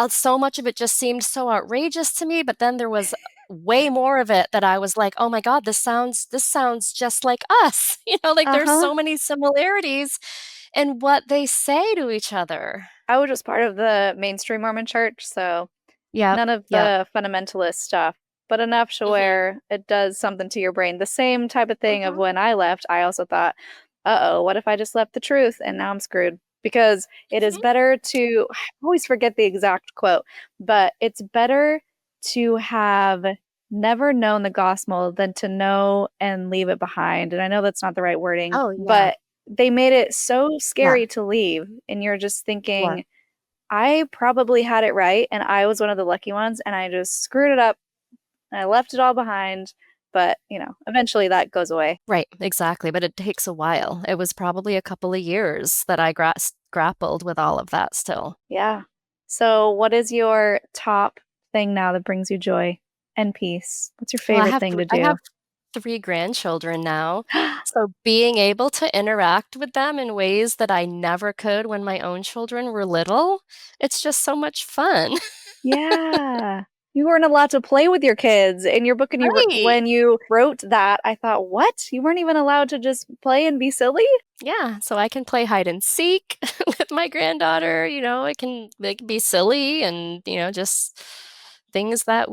so much of it just seemed so outrageous to me. But then there was way more of it that I was like, "Oh my God, this sounds just like us." Like there's Uh-huh. so many similarities in what they say to each other. I was just part of the mainstream Mormon church, so Yep, none of yep. the fundamentalist stuff, but enough to Mhm, where it does something to your brain. The same type of thing of mhm, when I left, I also thought, uh-oh, what if I just left the truth and now I'm screwed? Because it is mhm. better to, I always forget the exact quote, but it's better to have never known the gospel than to know and leave it behind. And I know that's not the right wording, Oh, yeah, but they made it so yeah, scary to leave. And you're just yeah. thinking, I probably had it right, and I was one of the lucky ones, and I just screwed it up, and I left it all behind, but, eventually that goes away. Right, exactly, but it takes a while. It was probably a couple of years that I grappled with all of that still. Yeah. So what is your top thing now that brings you joy and peace? What's your Well, favorite thing to I do? have 3 grandchildren now, so being able to interact with them in ways that I never could when my own children were little, it's just so much fun. Yeah. You weren't allowed to play with your kids in your book, and Right. when you wrote that, I thought, "What? You weren't even allowed to just play and be silly?" Yeah, so I can play hide and seek with my granddaughter, I can, like, be silly and, just things that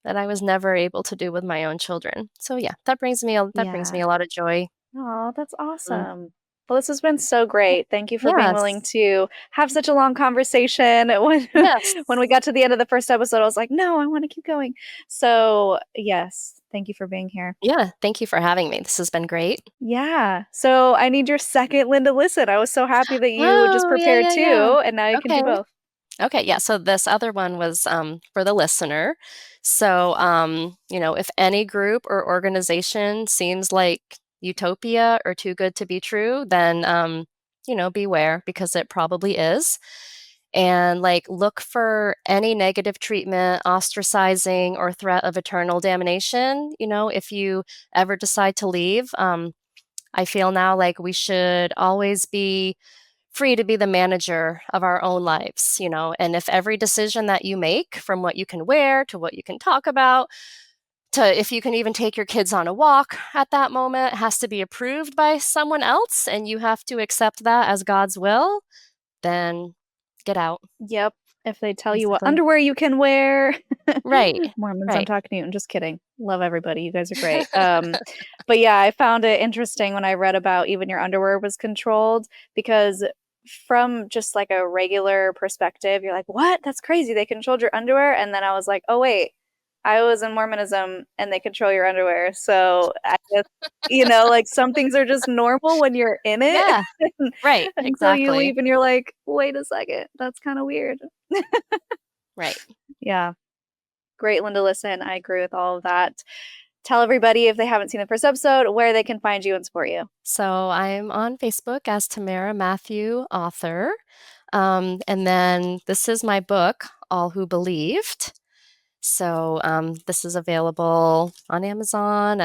I was never able to do with my own children. So, yeah, that brings me Yeah. a lot of joy. Oh, that's Mm. awesome. Well, this has been so great. Thank you for being willing Yes. to have such a long conversation. When Yes. when we got to the end of the first episode, I was like, "No, I want to keep going." So, yes, thank you for being here. Yeah, thank you for having me. This has been great. Yeah. So, I need your second Linda listen. I was so happy that you just Oh, yeah, prepared yeah, yeah. two, and now you can do Okay. both. Okay, yeah, so this other one was, for the listener. So, if any group or organization seems like utopia or too good to be true, then, beware because it probably is. And, like, look for any negative treatment, ostracizing, or threat of eternal damnation, if you ever decide to leave. I feel now like we should always be free to be the manager of our own lives, and if every decision that you make, from what you can wear to what you can talk about, to if you can even take your kids on a walk at that moment, has to be approved by someone else and you have to accept that as God's will, then get out. Yep. If they tell you what Basically. underwear you can wear. Right. Mormons, I'm Right. talking to you. I'm just kidding. Love everybody. You guys are great. But yeah, I found it interesting when I read about even your underwear was controlled, because from just like a regular perspective, you're like, what? That's crazy. They controlled your underwear. And then I was like, oh, wait, I was in Mormonism and they control your underwear. So I guess, like some things are just normal when you're in it. Yeah. Right. Until you Exactly. leave and you're like, wait a second. That's kind of weird. Right. Yeah. Great, Linda. Listen, I agree with all of that. Tell everybody, if they haven't seen the first episode, where they can find you and support you. So I'm on Facebook as Tamara Mathieu, author. And then this is my book, All Who Believed. So this is available on Amazon,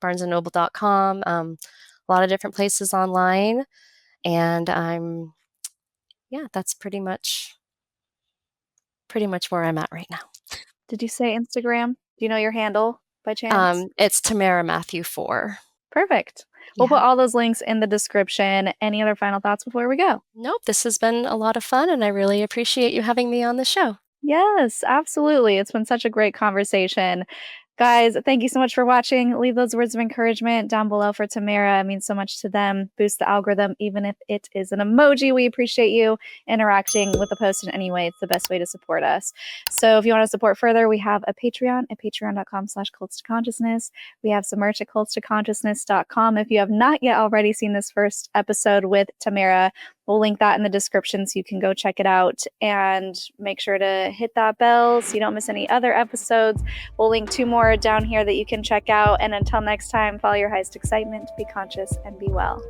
barnesandnoble.com, a lot of different places online. And that's pretty much where I'm at right now. Did you say Instagram? Do you know your handle by chance? It's Tamara Mathieu 4. Perfect. We'll put all those links in the description. Any other final thoughts before we go? Nope. This has been a lot of fun, and I really appreciate you having me on the show. Yes, absolutely. It's been such a great conversation. Guys, thank you so much for watching. Leave those words of encouragement down below for Tamara. It means so much to them. Boost the algorithm, even if it is an emoji. We appreciate you interacting with the post in any way. It's the best way to support us. So if you want to support further, we have a Patreon at patreon.com/cults2consciousness. We have some merch at cults2consciousness.com. If you have not yet already seen this first episode with Tamara, we'll link that in the description so you can go check it out, and make sure to hit that bell so you don't miss any other episodes. We'll link 2 more down here that you can check out. And until next time, follow your highest excitement, be conscious, and be well.